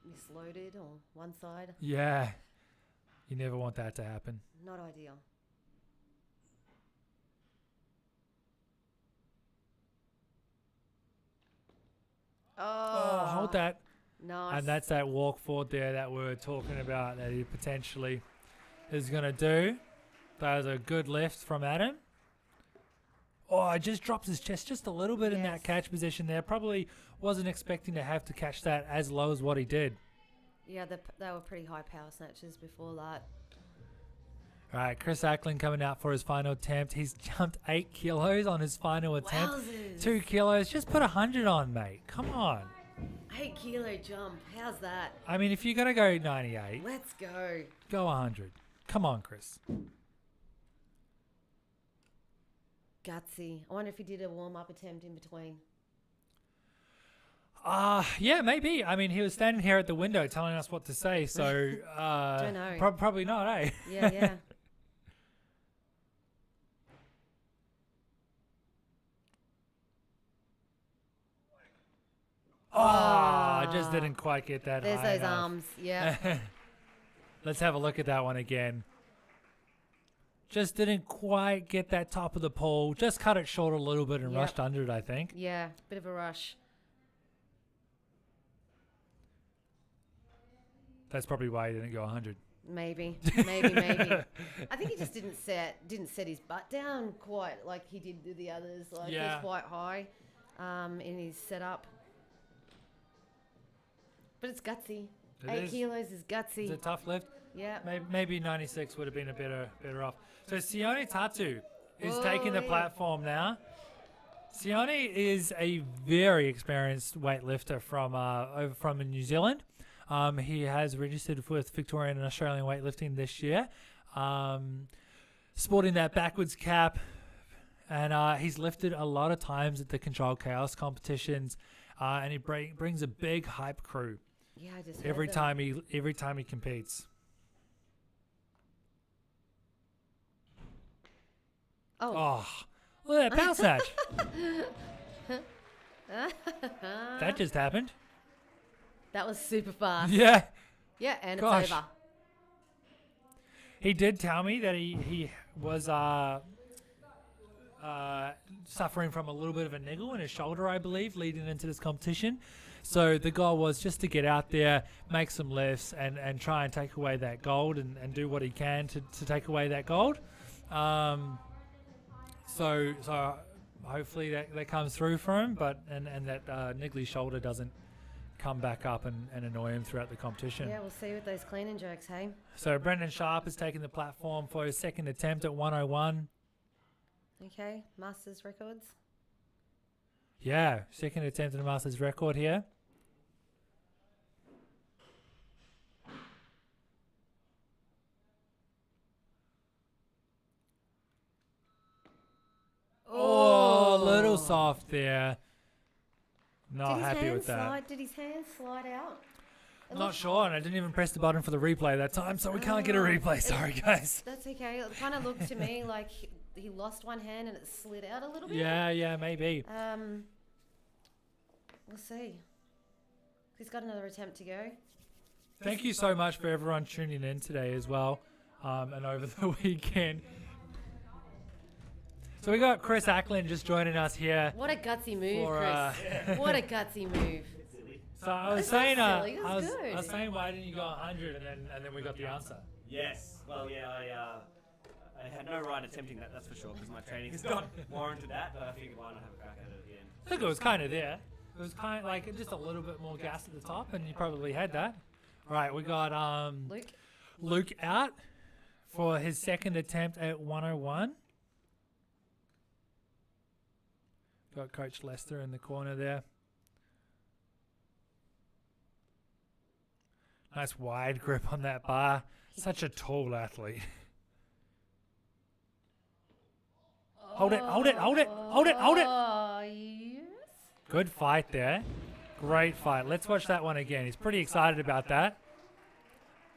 Misloaded or one side? Yeah, you never want that to happen. Not ideal. Oh, hold that. Nice. And that's that walk forward there that we're talking about that he potentially is going to do. That was a good lift from Adam. Oh, it just drops his chest just a little bit in that Yes. catch position there. Probably wasn't expecting to have to catch that as low as what he did. Yeah, they were pretty high power snatches before that. All right, Chris Ackland coming out for his final attempt. He's jumped 8 kilos on his final attempt. Wowzers. 2 kilos. Just put 100 on, mate. Come on. 8 kilo jump. How's that? I mean, if you're going to go 98, Let's go. go 100. Come on, Chris. gutsy. I wonder if he did a warm-up attempt in between. Yeah, maybe. I mean, he was standing here at the window telling us what to say, so Don't know. Probably not, eh? Yeah. I just didn't quite get that There's high those enough. arms. Yeah. Let's have a look at that one again. Just didn't quite get that top of the pole. Just cut it short a little bit and Yep. rushed under it, I think. Yeah. Bit of a rush. That's probably why he didn't go 100. Maybe. I think he just didn't set his butt down quite like he did with the others. Like Yeah. he's quite high in his setup. But it's gutsy. It 8 is. kilos is gutsy. It's a tough lift. Yeah. Maybe 96 would have been a better off. So Sione Tatu is taking the Oi. platform now. Sione is a very experienced weightlifter from New Zealand. He has registered with Victorian and Australian Weightlifting this year, sporting that backwards cap, and he's lifted a lot of times at the Controlled Chaos competitions, and he brings a big hype crew Yeah, I just every heard time he competes. Oh. Oh, look at that power snatch. That just happened. That was super fast. Yeah. Yeah, and Gosh. it's over. He did tell me that he was suffering from a little bit of a niggle in his shoulder, I believe, leading into this competition. So the goal was just to get out there, make some lifts, and try and take away that gold and do what he can to take away that gold. So hopefully that comes through for him, and that niggly shoulder doesn't come back up and annoy him throughout the competition. Yeah, we'll see with those clean and jerks, hey? So Brendan Sharp is taking the platform for his second attempt at 101. Okay, Masters records. Yeah, second attempt at a Masters record here. Oh, a little soft there. Not happy with that. Did his hand slide out? It Not looked- sure, and I didn't even press the button for the replay that time, so we can't get a replay. Sorry, guys. That's okay. It kind of looked to me like he lost one hand and it slid out a little bit. Yeah, maybe. We'll see. He's got another attempt to go. Thank you so much for everyone tuning in today as well, and over the weekend. So we got Chris Ackland just joining us here. What a gutsy move, For, Chris. What a gutsy move. So I was That's saying, not silly, that's good. I was saying, why didn't you go 100, and then we got the answer. Yes. Well, yeah, I had no right attempting that, that's for sure, because my training has not warranted that, but I figured why not have a crack at it again. I think it was kind of there. It was kind of like just a little bit more gas at the top, and you probably had that. All right, we got Luke out for his second attempt at 101. Got Coach Lester in the corner there. Nice wide grip on that bar. Such a tall athlete. Hold it. Oh, yes. Good fight there. Great fight. Let's watch that one again. He's pretty excited about that.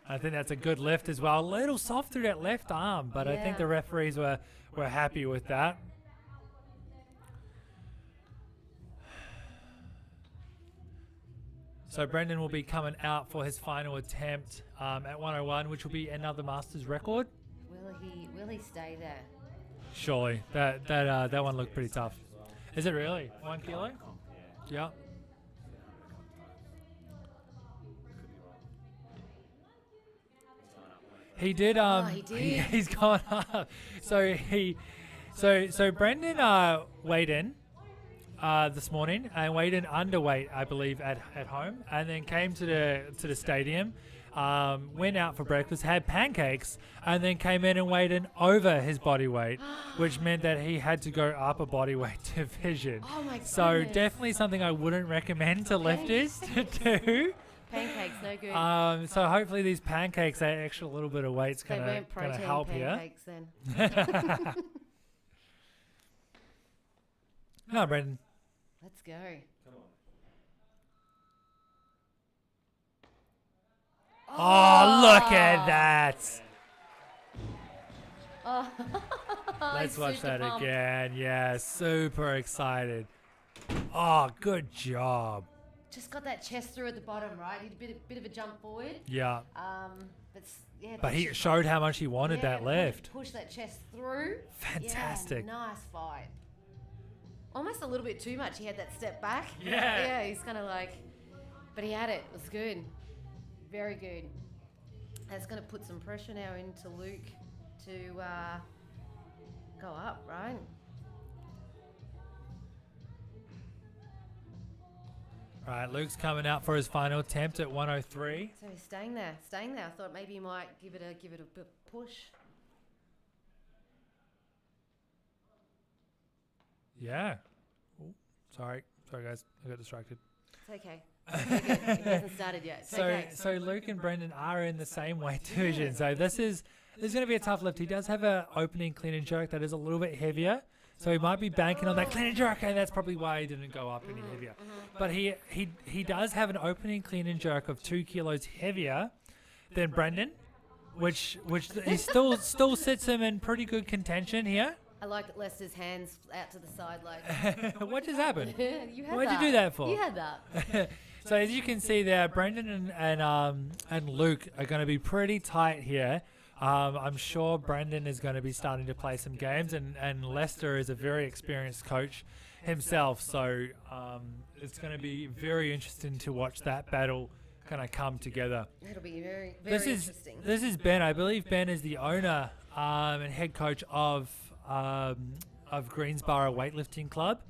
I think that's a good lift as well. A little soft through that left arm, but I think Yeah. the referees were happy with that. So Brendan will be coming out for his final attempt at 101, which will be another Masters record. Will he stay there? Surely. That one looked pretty tough. Is it really? 1 kilo? Yeah. He did. He did. He's gone up. So Brendan weighed in this morning and weighed in underweight, I believe, at home, and then came to the stadium, went out for breakfast, had pancakes, and then came in and weighed in over his body weight, which meant that he had to go up a body weight division. Oh my So goodness. definitely something I wouldn't recommend to lifters to do. Pancakes, no good. So hopefully these pancakes, that extra little bit of weight's They gonna weren't protein help here. pancakes then. No, Brendan. Let's go. Come on. Oh, look at that. Oh. Let's watch Super that pumped. again. Yeah, super excited. Oh, good job. Just got that chest through at the bottom, right? He did a bit of a jump forward. Yeah. Yeah. But he showed how much he wanted that lift. Push that chest through. Fantastic. Yeah, nice fight. Almost a little bit too much. He had that step back. Yeah. Yeah, he's kind of like, but he had it. It was good. Very good. That's going to put some pressure now into Luke to go up, right? Right, Luke's coming out for his final attempt at 103. So he's staying there. I thought maybe he might give it a bit push. Yeah. Ooh, sorry guys, I got distracted. It's okay. It's okay. It hasn't started yet. It's So okay. so Luke and Brendan are in the same weight division. So this is going to be a tough lift. He does have an opening clean and jerk that is a little bit heavier. So he might be banking on that clean and jerk, and that's probably why he didn't go up any heavier. But he does have an opening clean and jerk of 2 kilos heavier than Brendan, which he still sits him in pretty good contention here. I like Lester's hands out to the side, like. What just happened? You had What'd that. you do that for? You had that. So as you can see there, Brendan and Luke are going to be pretty tight here. I'm sure Brendan is going to be starting to play some games, and Lester is a very experienced coach himself. So it's going to be very interesting to watch that battle kind of come together. It'll be very, very interesting. This is Ben. I believe Ben is the owner and head coach of Greensboro Weightlifting Club.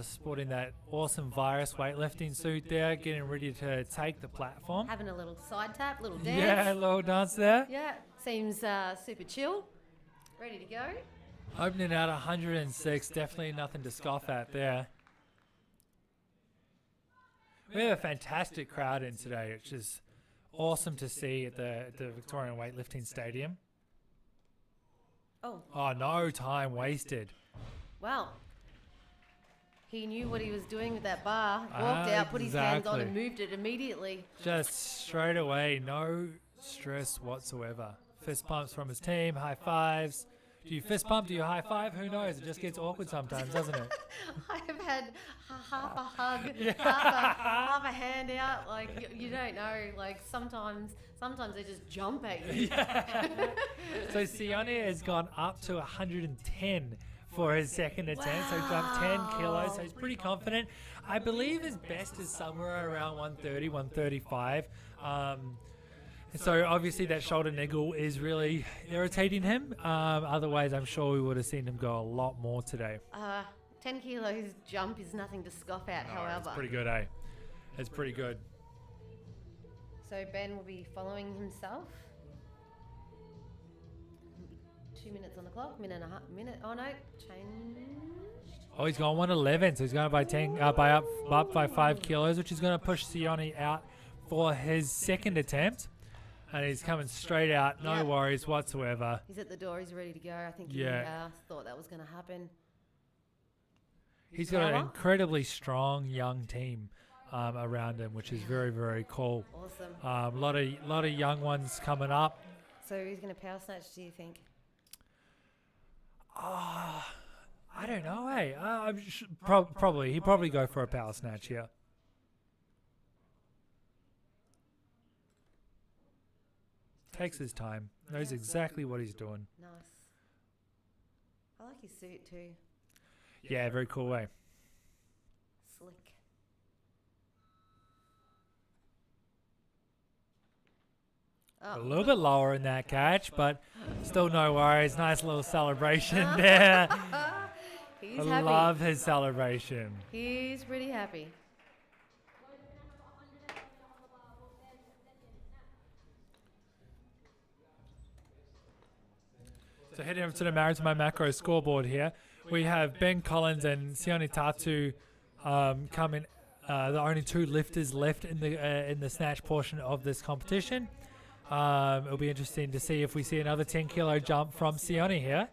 Sporting that awesome virus weightlifting suit there, getting ready to take the platform. Having a little side tap, little dance. Yeah, a little dance there. Yeah, seems super chill. Ready to go. Opening out 106, definitely nothing to scoff at there. We have a fantastic crowd in today, which is awesome to see at the Victorian Weightlifting Stadium. Oh, no time wasted. Well, he knew what he was doing with that bar. Walked out, put his hands on, and moved it immediately. Just straight away, no stress whatsoever. Fist pumps from his team, high fives. Do you fist pump? Do you high five? Who knows? It just gets awkward sometimes, doesn't it? I have had half a hug, half a hand out. Like you don't know. Like sometimes they just jump at you. So Sione has gone up to 110 for his second attempt. So jumped 10 kilos. So he's pretty confident. I believe his best is somewhere around 130, 135. So obviously that shoulder niggle is really irritating him. Otherwise, I'm sure we would have seen him go a lot more today. 10 kilos jump is nothing to scoff at, however. It's pretty good, eh? It's pretty good. So Ben will be following himself. 2 minutes on the clock, minute. Oh no, changed. Oh, he's gone 111, so he's going up by 5 kilos, which is going to push Sione out for his second attempt. And he's coming straight out, no worries whatsoever. He's at the door, he's ready to go. I think he thought that was going to happen. He's got an incredibly strong young team around him, which is very, very cool. Awesome. A lot of young ones coming up. So who's going to power snatch, do you think? I don't know, eh? Probably. He'd probably go for a power snatch here. Takes his time. Knows exactly what he's doing. Nice. I like his suit too. Yeah, very cool way. Slick. A little bit lower in that catch, but still no worries. Nice little celebration there. He's I happy. love his celebration. He's pretty happy. So heading over to the Maritime Macro scoreboard here, we have Ben Collins and Sione Tatu coming. The only two lifters left in the snatch portion of this competition. It'll be interesting to see if we see another 10 kilo jump from Sione here.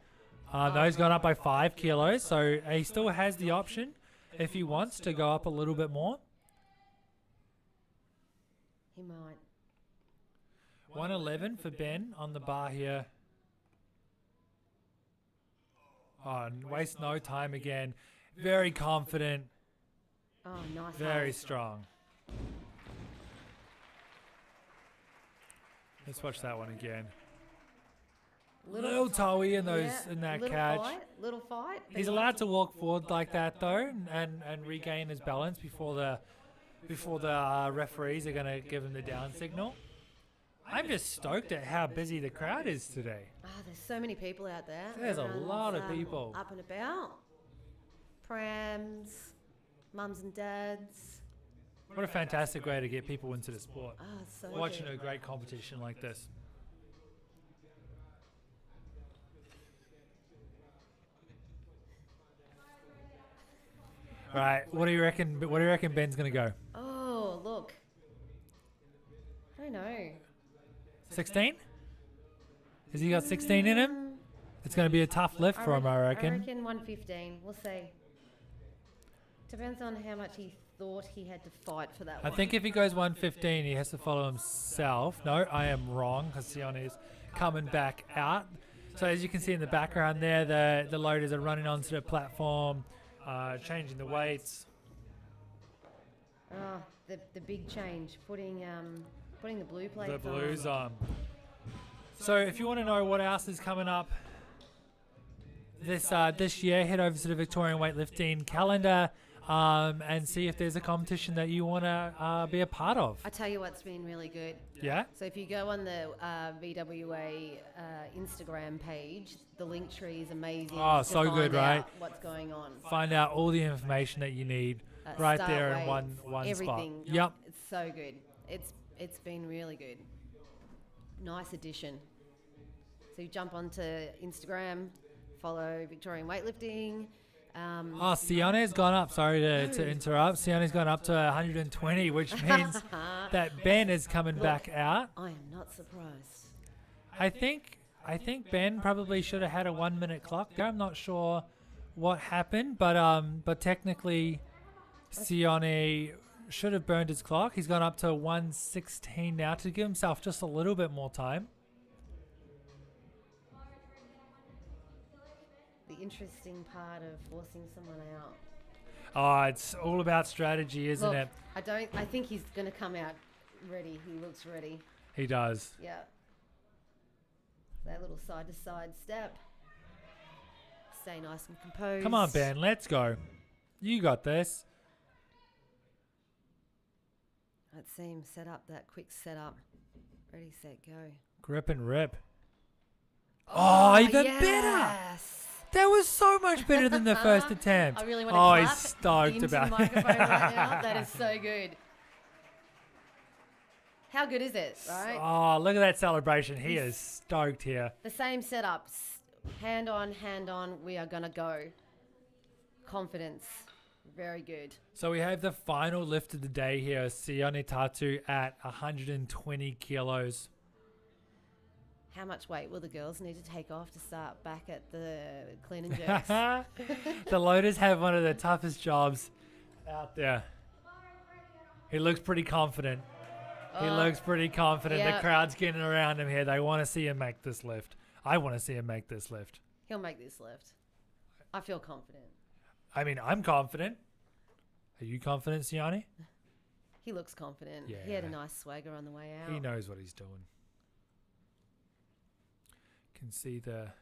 Those gone up by 5 kilos, so he still has the option if he wants to go up a little bit more. He might. 111 for Ben on the bar here. Oh, and waste no time again. Very confident, Oh, nice. very hold. strong. Let's watch that one again. Little toey in those in that catch. Little fight. He's allowed to walk forward like that though, and regain his balance before the referees are going to give him the down signal. I'm just stoked at how busy the crowd is today. Oh, there's so many people out there. There's a Everyone's, lot of people. Up and about. Prams, mums and dads. What a fantastic way to get people into the sport. Oh, it's so Watching good. a great competition like this. All right, what do you reckon? What do you reckon Ben's gonna go? Oh, look. I don't know. 16? Has he got 16 in him? It's gonna be a tough lift for him, I reckon. I reckon 115. We'll see. Depends on how much he thought he had to fight for that I one. think if he goes 115, he has to follow himself. No, I am wrong because Sione is coming back out. So as you can see in the background there, the loaders are running onto the platform, changing the weights. Oh, the big change, putting the blue plates The blues on. So if you want to know what else is coming up this year, head over to the Victorian Weightlifting calendar and see if there's a competition that you want to be a part of. I tell you what's been really good. Yeah? So if you go on the VWA Instagram page, the link tree is amazing. Oh, to so good, find right? out what's going on. Find out all the information that you need right Start there in weights, one everything. spot. Yep. It's so good. It's been really good. Nice addition. So you jump onto Instagram, follow Victorian Weightlifting. Oh, Sione's gone up. Sorry to interrupt. Sione's gone up to 120, which means that Ben is coming back out. I am not surprised. I think Ben probably should have had a 1 minute clock there. I'm not sure what happened, but technically Sione should have burned his clock. He's gone up to 116 now to give himself just a little bit more time. The interesting part of forcing someone out. Oh, it's all about strategy, isn't Look, it? I think he's going to come out ready. He looks ready. He does. Yeah. That little side to side step. Stay nice and composed. Come on, Ben. Let's go. You got this. Let's see him set up that quick setup. Ready, set, go. Grip and rip. Oh, even yes. better. That was so much better than the first attempt. I really want to Oh, clap he's stoked into about the microphone right now. That is so good. How good is it, right? Oh, look at that celebration. He is stoked here. The same setups. Hand on, we are going to go. Confidence. Very good. So we have the final lift of the day here. Sione Tatu at 120 kilos. How much weight will the girls need to take off to start back at the clean and jerks? The loaders have one of the toughest jobs out there. He looks pretty confident. He looks pretty confident. yeah. The crowd's getting around him here. They want to see him make this lift. I want to see him make this lift. He'll make this lift. I feel confident. I mean, I'm confident. Are you confident, Sione? He looks confident. Yeah. He had a nice swagger on the way out. He knows what he's doing. Can see the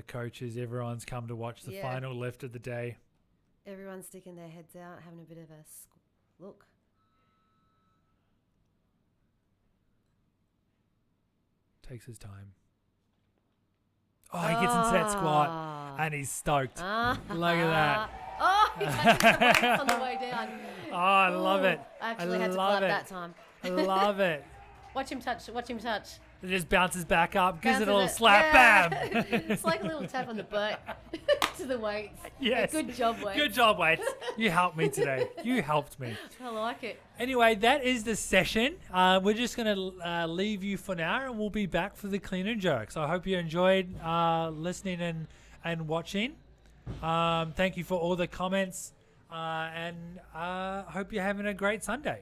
coaches. Everyone's come to watch the Yeah. final lift of the day. Everyone's sticking their heads out, having a bit of a look. Takes his time. Oh, he gets into that squat and he's stoked. Look at that. Oh, he touches the weights on the way down. Oh, I love it. I actually had to love clap it. that time. I love it. Watch him touch. It just bounces back up, gives it a Bounces little it. slap, Yeah. bam. It's like a little tap on the butt to the weights. Yes. Good job, weights. Good job, weights. You helped me today. You helped me. I like it. Anyway, that is the session. We're just going to leave you for now, and we'll be back for the clean and jerk. So I hope you enjoyed listening and watching. Thank you for all the comments, and hope you're having a great Sunday.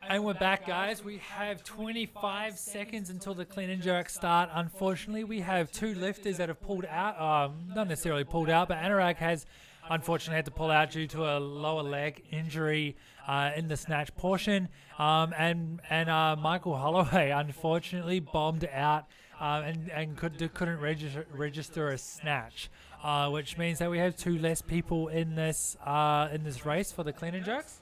And we're back, guys. We have 25 seconds until the clean and jerk start. Unfortunately, we have two lifters that have pulled out. Not necessarily pulled out, but Anurag has unfortunately had to pull out due to a lower leg injury in the snatch portion. And Michael Holloway unfortunately bombed out and couldn't register a snatch, which means that we have two less people in this race for the clean and jerks.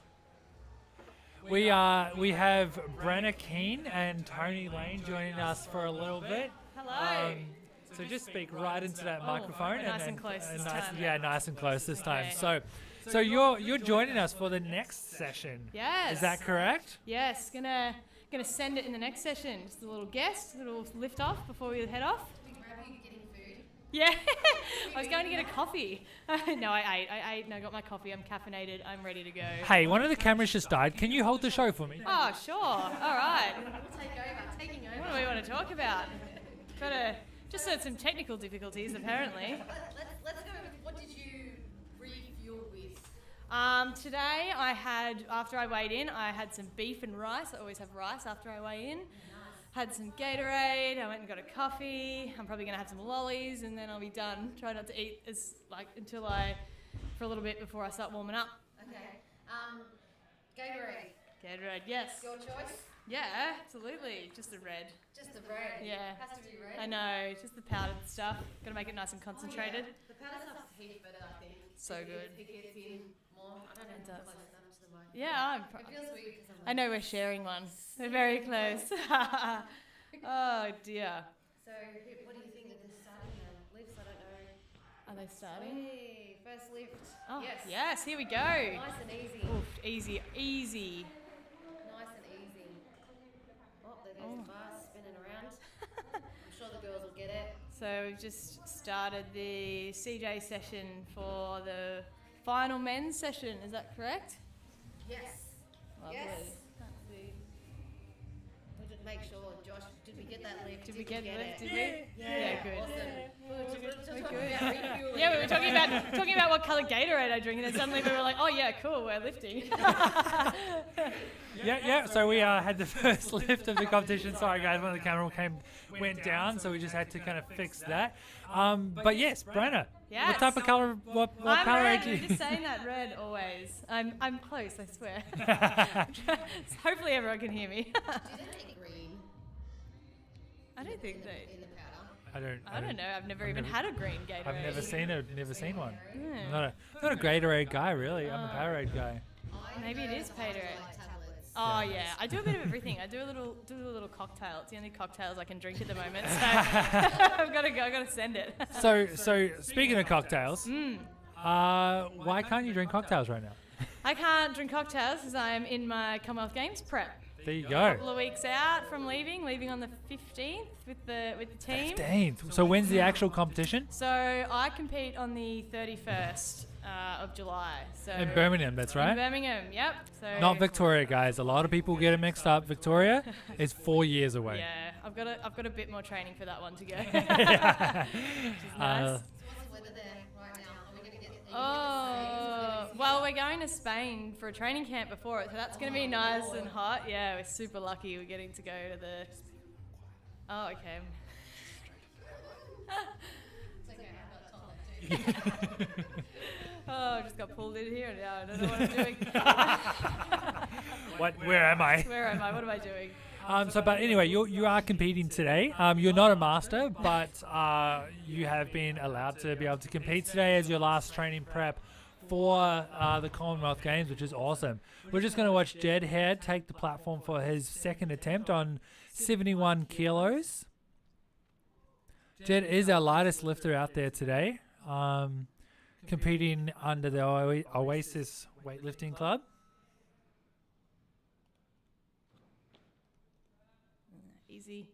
We have Brenna Keane and Tony Lane joining us for a little bit. Hello. So just speak right into that microphone. Nice and close this time. Yeah, nice and close this time. Okay. So you're joining us for the next session. Yes. Is that correct? Yes. Gonna send it in the next session. Just a little guest, a little lift off before we head off. Yeah, I was going to get a coffee. No, I ate and I got my coffee. I'm caffeinated. I'm ready to go. Hey, one of the cameras just died. Can you hold the show for me? Oh, sure. All right. Taking over. What do we want to talk about? Just had some technical difficulties, apparently. Let's go with what did you refuel with? Today after I weighed in, I had some beef and rice. I always have rice after I weigh in. Had some Gatorade, I went and got a coffee. I'm probably gonna have some lollies and then I'll be done. Try not to eat for a little bit before I start warming up. Okay. Gatorade. Gatorade, yes. Your choice? Yeah, absolutely. Just the red. Just the red. Yeah. Has to be red. I know, just the powdered stuff. Gotta make it nice and concentrated. Oh, yeah. The powder stuff's heaps better, I think. So good. It gets in more. I don't know. It does. Close enough to the mic. Yeah, It feels weird because I know we're sharing one. We're very close. Oh dear. So, what do you think of the starting lifts? I don't know. Are they starting? Hey, first lift. Oh, Yes. here we go. Nice and easy. Oof, easy. Nice and easy. Oh, there goes the bar spinning around. I'm sure the girls will get it. So we've just started the CJ session for the final men's session. Is that correct? Yes. Lovely. Yes. We did make sure, Josh, did we get that lift? Did we get the lift? Did it? we? Yeah, good. Awesome. We're We're good. Yeah, we were talking about what colour Gatorade I drink, and then suddenly we were like, oh yeah, cool, we're lifting. Yeah. So we had the first lift of the competition. Sorry, guys, when the camera went down, so we just had to kind of fix that. But yes, Brenna. Yes. What type of color? What I'm color red. are you? We're just saying that red always. I'm close, I swear. Hopefully everyone can hear me. Do they make green I don't think they. in the powder? I don't know. I've never even had a green Gatorade. I've never seen one. Yeah. Not a Gatorade guy, really. I'm a Powerade guy. Maybe it is Gatorade. Tablets. Oh yeah, I do a bit of everything. I do a little cocktail. It's the only cocktails I can drink at the moment, so I've got to send it. So speaking of cocktails, why can't you drink cocktails right now? I can't drink cocktails because I'm in my Commonwealth Games prep. There you A go. couple of weeks out from leaving on the 15th with the team. 15th. So when's the actual competition? So I compete on the 31st of July. So In Birmingham, that's In right. Birmingham, yep. So Not Victoria, guys. A lot of people get it mixed up. Victoria is 4 years away. Yeah, I've got a bit more training for that one to go. Which is Uh, nice. What's the weather there right now? Are we going to get Oh, well, we're going to Spain for a training camp before it, so that's going to be nice and hot. Yeah, we're super lucky we're getting to go to the... Oh, okay. It's okay, I've got time. Oh, I just got pulled in here and now I don't know what I'm doing. Where am I? Where am I? What am I doing? But anyway, you are competing today. You're not a master, but you have been allowed to be able to compete today as your last training prep for the Commonwealth Games, which is awesome. We're just going to watch Jed Hare take the platform for his second attempt on 71 kilos. Jed is our lightest lifter out there today, competing under the Oasis Weightlifting Club. Easy.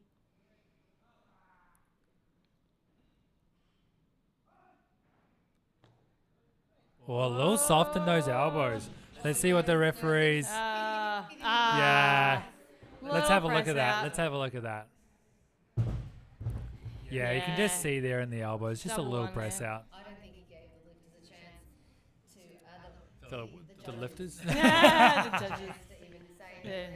Oh, a little soft in those elbows. Let's see what the referees... Yeah. Let's have a look at that. Let's have a look at that. Yeah, you can just see there in the elbows, just a Double little one press there. out. I don't think he gave the lifters a chance to The lifters? The judges. to even say Yeah.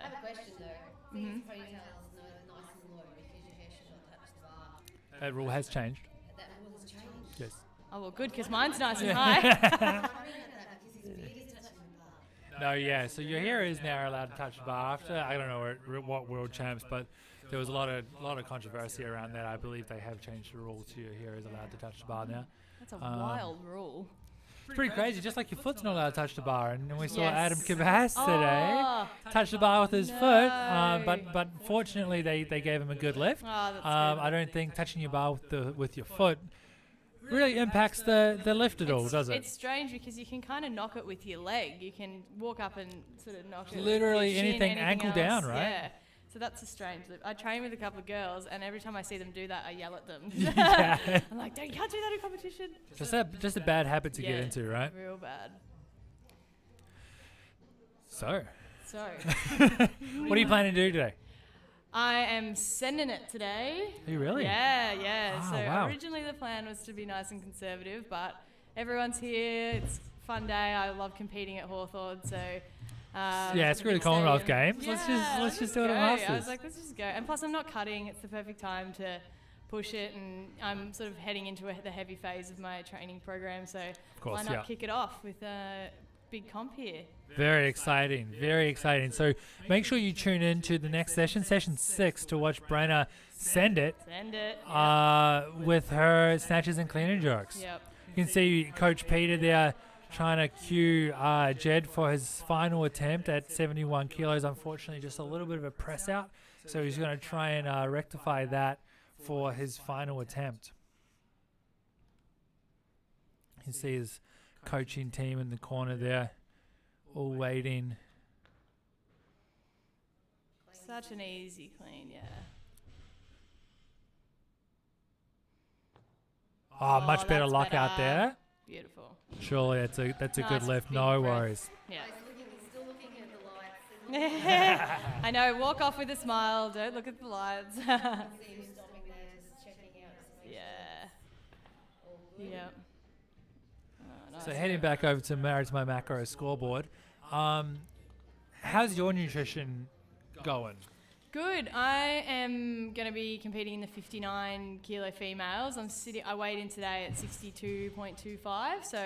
I have a question though. These ponytails nice and low because your hair should not touch the bar. That rule has changed. That rule has changed. Yes. Oh, well, good, because mine's nice and high. I mean that because his beard is touching the bar. No, yeah. So your hair is now allowed to touch the bar after I don't know what world champs, but there was a lot of controversy around that. I believe they have changed the rule to your hair is allowed to touch the bar now. That's a wild rule. It's pretty crazy. Just like your foot's not allowed to touch the bar, and we saw Yes. Adam Kibas today Oh, touch the bar with his foot. no. But fortunately they gave him a good lift. Oh, that's good. I don't think touching your bar with your foot really impacts the lift at all, does it? It's strange because you can kind of knock it with your leg. You can walk up and sort of knock it. with Literally your shin, anything ankle else. down, right? Yeah. So that's a strange loop. I train with a couple of girls, and every time I see them do that, I yell at them. Yeah. I'm like, you can't do that in competition. Just a bad habit to get Yeah, into, right? Real bad. So, So, what are you planning to do today? I am sending it today. Are you really? Yeah. Oh, So wow. originally the plan was to be nice and conservative, but everyone's here. It's a fun day. I love competing at Hawthorne, so. Yeah, it's really Commonwealth Games. Let's just do it at go. I Masters. was like, let's just go. And plus, I'm not cutting. It's the perfect time to push it, and I'm sort of heading into the heavy phase of my training program. So course, why not yeah. kick it off with a big comp here? Very exciting, very exciting. So make sure you tune in to the next session 6, to watch Brenna send it Send it. with her snatches and clean and jerks. Yep. You can see Coach Peter there trying to cue Jed for his final attempt at 71 kilos. Unfortunately, just a little bit of a press out. So he's going to try and rectify that for his final attempt. You see his coaching team in the corner there, all waiting. Such an easy clean, yeah. Oh, much better that's luck out better. there. Beautiful. Surely that's a Nice good lift. big No breath. worries. Yeah. He's still looking at the lights. Isn't he? I know. Walk off with a smile. Don't look at the lights. See him stopping there, just checking out. Just to make yeah. sure all good. Yeah. Oh, nice. So heading back over to my macro scoreboard. How's your nutrition going? Good. I am going to be competing in the 59 kilo females. I weighed in today at 62.25, so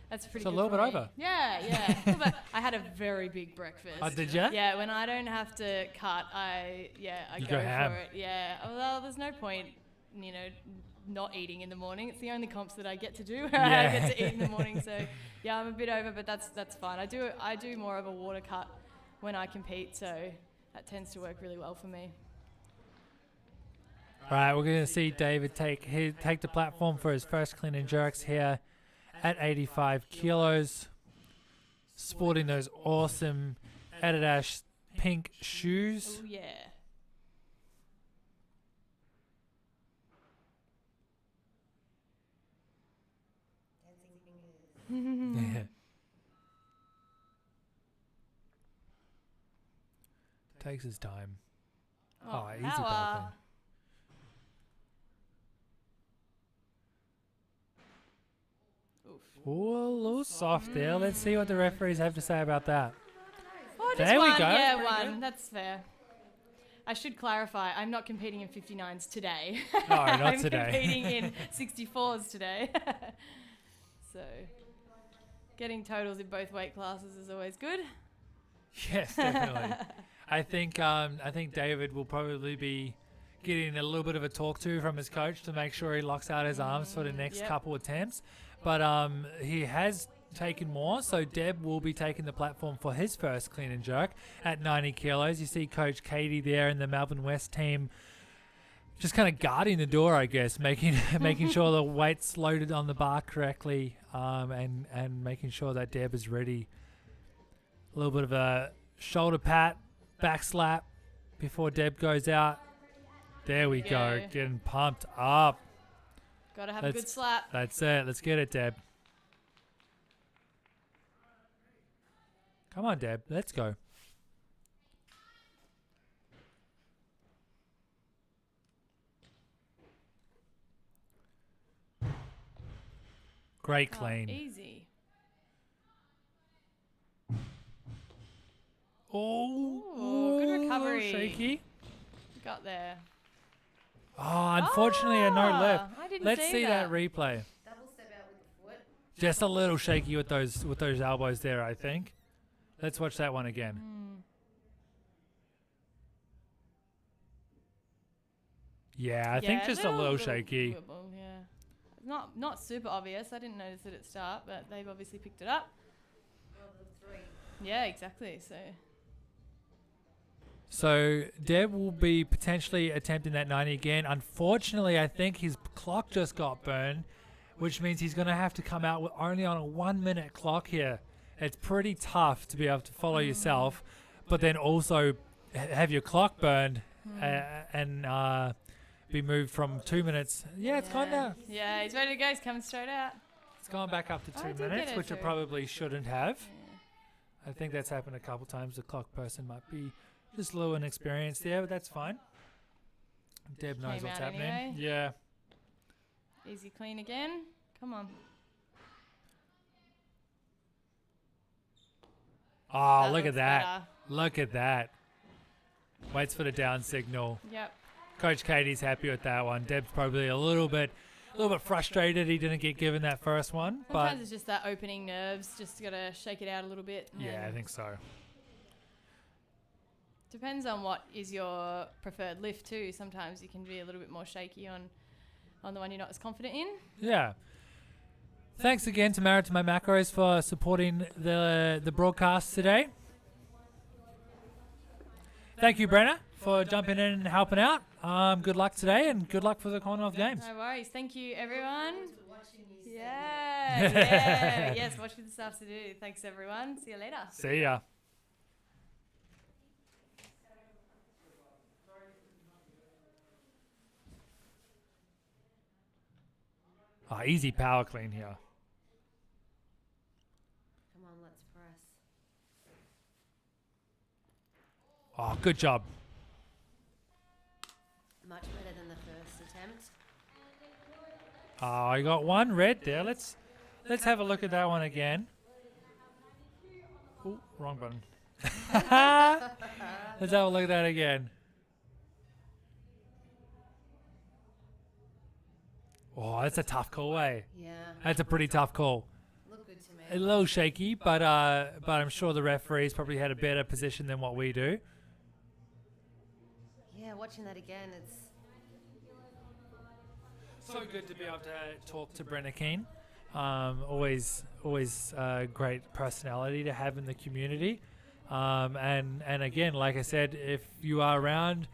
that's pretty So a good little for bit me. over. Yeah. But I had a very big breakfast. Oh, did ya? Yeah, when I don't have to cut, I You go go ham. for it. Yeah. Well, there's no point, not eating in the morning. It's the only comps that I get to do where I Yeah. get to eat in the morning. So yeah, I'm a bit over, but that's fine. I do more of a water cut when I compete, so that tends to work really well for me. All right, we're going to see David take the platform for his first clean and jerks here at 85 kilos, sporting those awesome Adidas pink shoes. Oh yeah. Dancing fingers. Yeah. Takes his time. Oh, easy power. balcony. Oof. Ooh, a little soft there. Let's see what the referees have to say about that. Oh, just There we one. go. Yeah, Very one. good. That's fair. I should clarify, I'm not competing in 59s today. No, not I'm today. competing in 64s today. So, getting totals in both weight classes is always good. Yes, definitely. I think David will probably be getting a little bit of a talk to from his coach to make sure he locks out his arms for the next Yep. couple attempts. But he has taken more, so Deb will be taking the platform for his first clean and jerk at 90 kilos. You see Coach Katie there in the Melbourne West team just kind of guarding the door, I guess, making sure the weight's loaded on the bar correctly, and making sure that Deb is ready. A little bit of a shoulder pat, back slap before Deb goes out. There we go, Go. getting pumped up. Gotta have a good Let's- slap. That's it. Let's get it, Deb. Come on, Deb. Let's go. Great Oh, clean. easy. Oh, good recovery. Shaky. Got there. Oh, unfortunately, a no left. I didn't Let's see see that that. replay. Double step out with the foot. Just a little shaky with those elbows there, I think. Let's watch that one again. Yeah, I think just a little shaky. Wibble, yeah. Not super obvious. I didn't notice it at start, but they've obviously picked it up. Well, the 3. Yeah, exactly. So Deb will be potentially attempting that 90 again. Unfortunately, I think his clock just got burned, which means he's going to have to come out with only on a 1 minute clock here. It's pretty tough to be able to follow yourself, but then also have your clock burned and be moved from 2 minutes. Yeah, it's gone now. Yeah, he's ready to go. He's coming straight out. It's gone back up to Oh, 2 it did minutes, get it which it too. probably shouldn't have. Yeah. I think that's happened a couple times. The clock person might be just a little inexperienced there, but that's fine. Deb knows Came what's out happening. anyway. Yeah. Easy clean again. Come on. Oh, That look at looks that. better. Look at that. Waits for the down signal. Yep. Coach Katie's happy with that one. Deb's probably a little bit frustrated he didn't get given that first one, but Sometimes it's just that opening nerves. Just got to shake it out a little bit. and yeah, I then think so. Depends on what is your preferred lift too. Sometimes you can be a little bit more shaky on the one you're not as confident in. Yeah. Thanks again to Married to My Macros for supporting the broadcast today. Thank you, Brenna, for jumping in and helping out. Good luck today and good luck for the Commonwealth Games. No worries. Thank you, everyone. Watching you. Yeah. Yes, watch this afternoon. Thanks, everyone. See you later. See ya. Easy power clean here. Come on, let's press. Oh, good job. Much better than the first attempt. Oh, I got one red there. Let's have a look at that one again. Ooh, wrong button. Let's have a look at that again. Oh, that's a tough call, eh? Yeah. That's a pretty tough call. Look good to me. A little shaky, but I'm sure the referees probably had a better position than what we do. Yeah, watching that again, it's So good to be able to talk to Brenna Keane. Always great personality to have in the community. And again, like I said, if you are around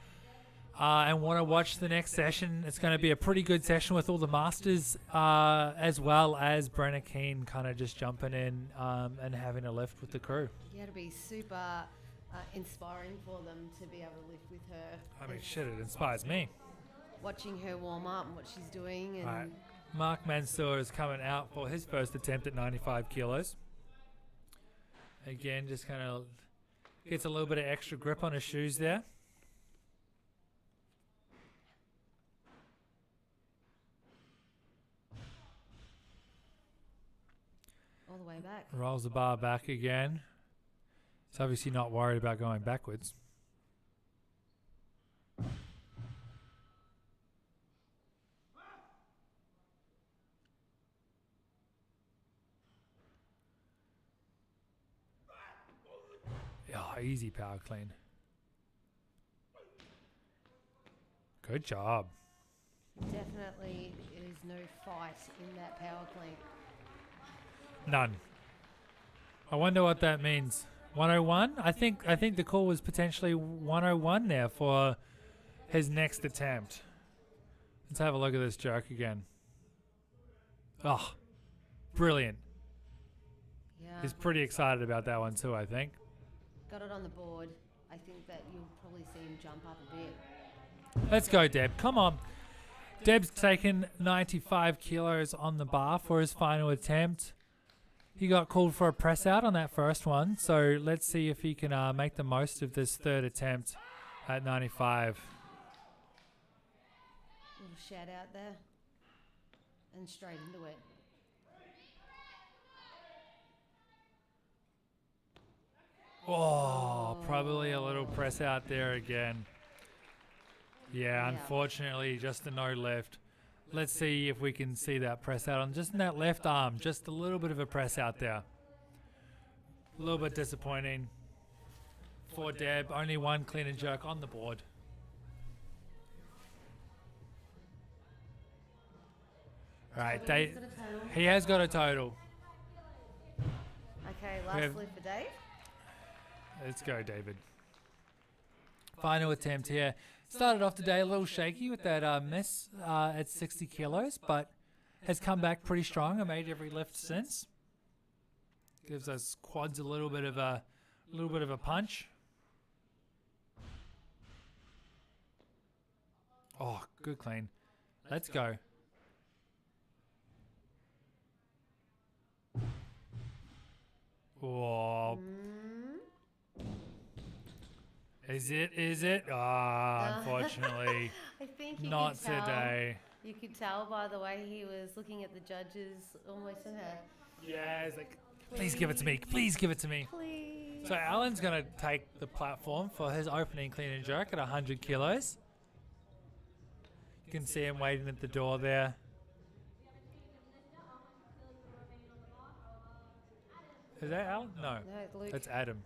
and want to watch the next session, it's going to be a pretty good session with all the masters, as well as Brenna Keane kind of just jumping in and having a lift with the crew. yeah, it'll be super inspiring for them to be able to lift with her. I mean, shit, it inspires me. Watching her warm up and what she's doing, and All right. Mark Mansour is coming out for his first attempt at 95 kilos. Again, just kind of gets a little bit of extra grip on his shoes there. all the way back. Rolls the bar back again. He's obviously not worried about going backwards. Oh, easy power clean. Good job. Definitely is no fight in that power clean. None. I wonder what that means. 101? I think the call was potentially 101 there for his next attempt. Let's have a look at this jerk again. Oh, brilliant. Yeah, He's pretty excited about that one too, I think. got it on the board. I think that you'll probably see him jump up a bit. Let's go, Deb. Come on. Deb's taken 95 kilos on the bar for his final attempt. He got called for a press out on that first one, so let's see if he can make the most of this third attempt at 95. Little shout out there. And straight into it. Oh, probably a little press out there again. Yeah, unfortunately, just a no left. Let's see if we can see that press out on just in that left arm. Just a little bit of a press out there. A little bit disappointing for Deb. Only one clean and jerk on the board. All right, Dave. He has got a total. Okay, lastly for Dave. Let's go, David. Final attempt here. Started off today a little shaky with that miss at 60 kilos, but has come back pretty strong. I made every lift since. Gives us quads a little bit of a punch. Oh, good clean. Let's go. Oh. Is it? Ah, unfortunately, I think you not could tell, today. You could tell by the way he was looking at the judges almost in her. Yeah, he's like, please give it to me. Please give it to me. Please. So Alan's going to take the platform for his opening clean and jerk at 100 kilos. You can see him waiting at the door there. Is that Alan? No, No, Luke. that's Adam.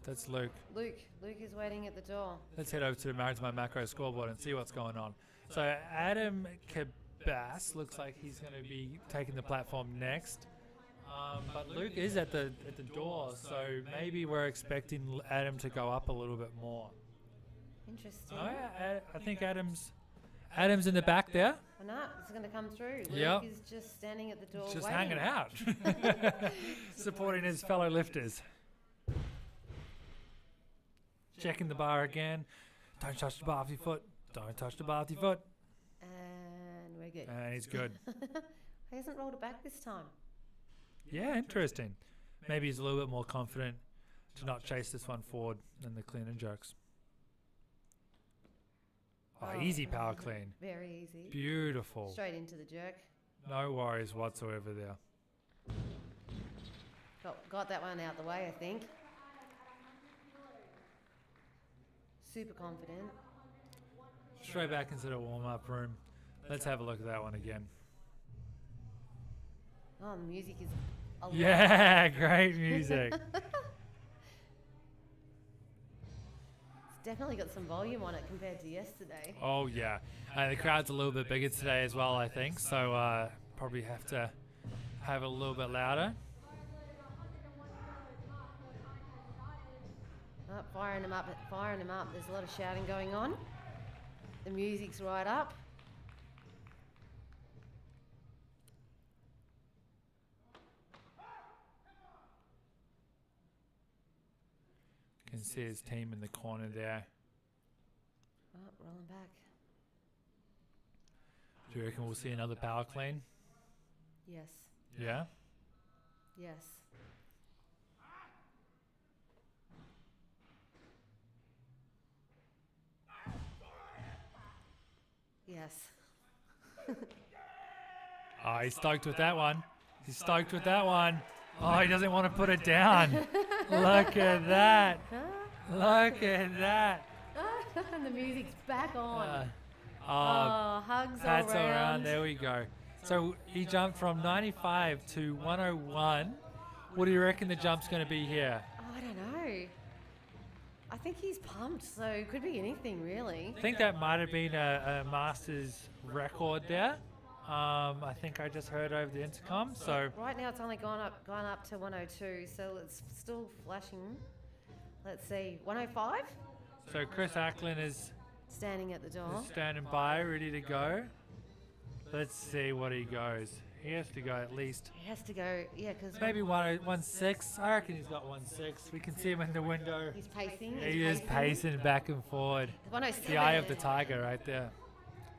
That's Luke. Luke is waiting at the door. Let's head over to the Married to My Macro scoreboard and see what's going on. So Adam Kabas looks like he's going to be taking the platform next. But Luke is at the door, so maybe we're expecting Adam to go up a little bit more. Interesting. Oh, yeah, I think Adam's in the back there. Oh, no, it's going to come through. Luke Yep. is just standing at the door Just waiting. hanging out. Supporting his fellow lifters. Checking the bar again. Don't touch the bar with your foot. Don't touch the bar with your foot. And we're good. And he's good. He hasn't rolled it back this time. Yeah, interesting. Maybe he's a little bit more confident to not chase this one forward than the clean and jerks. Oh, easy power clean. Very easy. Beautiful. Straight into the jerk. No worries whatsoever there. Got that one out the way, I think. Super confident. Straight back into the warm-up room. Let's have a look at that one again. Oh, the music is alive. Yeah, great music. It's definitely got some volume on it compared to yesterday. Oh, yeah. The crowd's a little bit bigger today as well, I think. So probably have to have it a little bit louder. Oh, firing him up. There's a lot of shouting going on. The music's right up. You can see his team in the corner there. Oh, rolling back. Do you reckon we'll see another power clean? Yes. Yeah? Yes. Yes. Oh, he's stoked with that one. He's stoked with that one. Oh, he doesn't want to put it down. Look at that. Look at that. And the music's back on. Oh, hugs pats all all around. around. There we go. So he jumped from 95 to 101. What do you reckon the jump's going to be here? Oh, I don't know. I think he's pumped, so it could be anything, really. I think that might have been a Masters record there. I think I just heard over the intercom. So Right now it's only gone up to 102, so it's still flashing. Let's see, 105? so Chris Ackland is Standing at the door. standing by, ready to go. Let's see what he goes. He has to go at least He has to go, yeah, because maybe 106. I reckon he's got 106. We can see him in the window. he's pacing. He is pacing back and forward. 107. The eye of the tiger right there.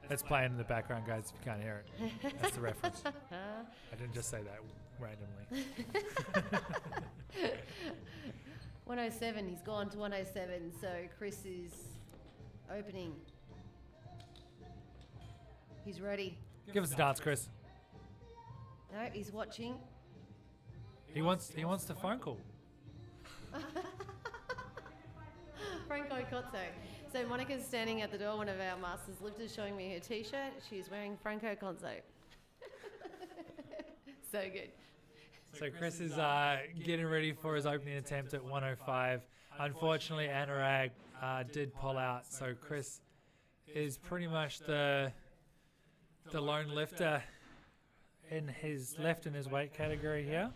That's playing in the background, guys, if you can't hear it. That's the reference. I didn't just say that randomly. 107, he's gone to 107, so Chris is opening. He's ready. Give us a dance, Chris. No, he's watching. He wants the phone call. Franco Cozzo. So Monica's standing at the door, one of our masters lifters, showing me her t-shirt. She's wearing Franco Cozzo. So good. So Chris is getting ready for his opening attempt at 105. Unfortunately, Anurag did pull out, so Chris is pretty much the lone lifter in his weight category here.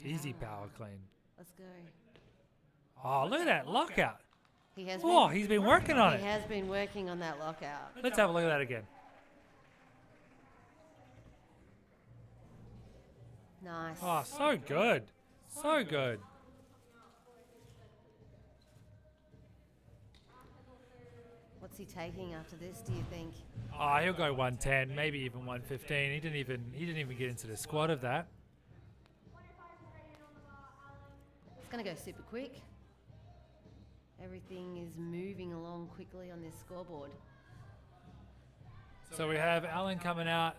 Easy power clean. Let's go. Oh, look at that lockout. He has He's been working on He it. has been working on that lockout. Let's have a look at that again. Nice. Oh, so good. So good. What's he taking after this, do you think? Oh, he'll go 110, maybe even 115. He didn't even get into the squat of that. It's going to go super quick. Everything is moving along quickly on this scoreboard. So we have Alan coming out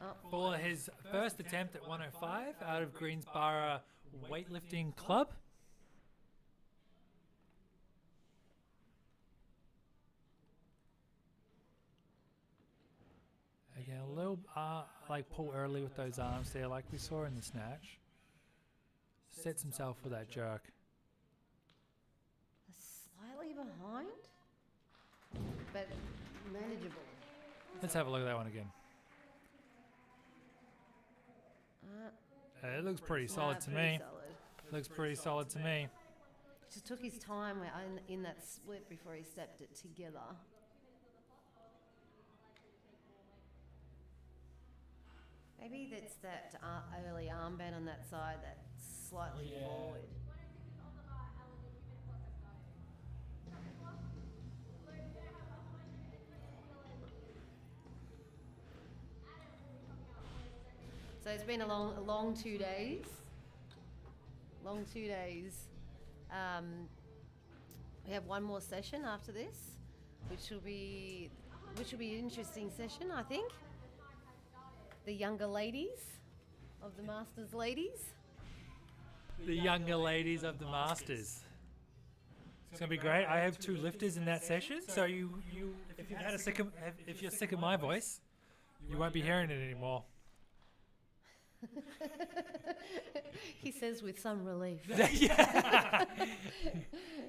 Oh, for his first attempt at 105 out of Greensboro Weightlifting Club. Again, a little like pull early with those arms there, like we saw in the snatch. Sets himself for that jerk. slightly behind, but manageable. Let's have a look at that one again. It looks pretty solid to pretty me. solid. Looks pretty solid to me. Just took his time in that split before he stepped it together. Maybe that's that early armband on that side that's slightly forward. So it's been a long 2 days. Long 2 days. We have one more session after this, which will be an interesting session, I think. The younger ladies of the Masters ladies. The younger ladies of the Masters. It's gonna be great. I have two lifters in that session, so if you're sick of my voice, you won't be hearing it anymore. He says with some relief. Yeah.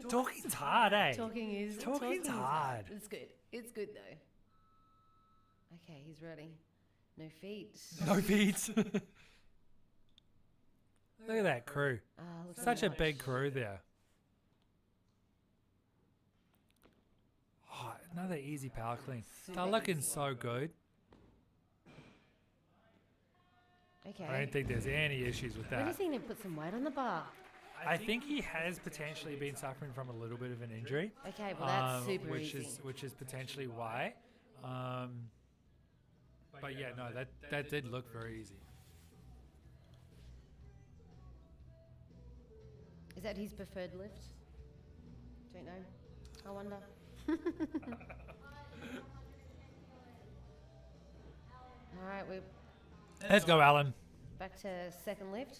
Talking's hard, eh? Talking's hard. It's good. It's good though. Okay, he's ready. No feet. No beats. Look at that crew. Such a big crew there. Oh, another easy power clean. They're looking so good. Okay. I don't think there's any issues with When do you that. think they put some weight on the bar? I think he has potentially been suffering from a little bit of an injury. Okay, well that's super which easy. is potentially why. But yeah, no, that did look very easy. Is that his preferred lift? Don't know. I wonder. All right, we're Let's go, Alan. back to second lift.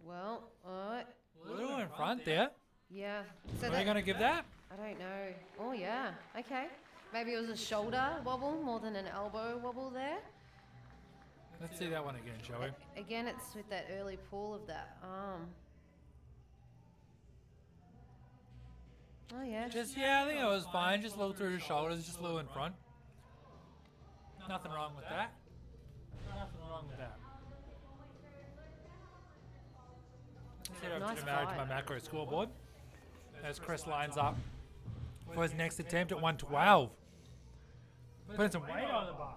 Well, alright. A little in front there. Yeah. So Are you that, going to give that? I don't know. Oh yeah. Okay. Maybe it was a shoulder wobble more than an elbow wobble there. Let's see that one again, shall we? Again, it's with that early pull of that arm. Oh yeah. I think it was fine. Just a little through the shoulders, just a little in front. Nothing wrong with that. Nothing wrong with that. Let's head over Nice to my fight. macro scoreboard as Chris lines up for his next attempt at 112. Putting some weight on the bar.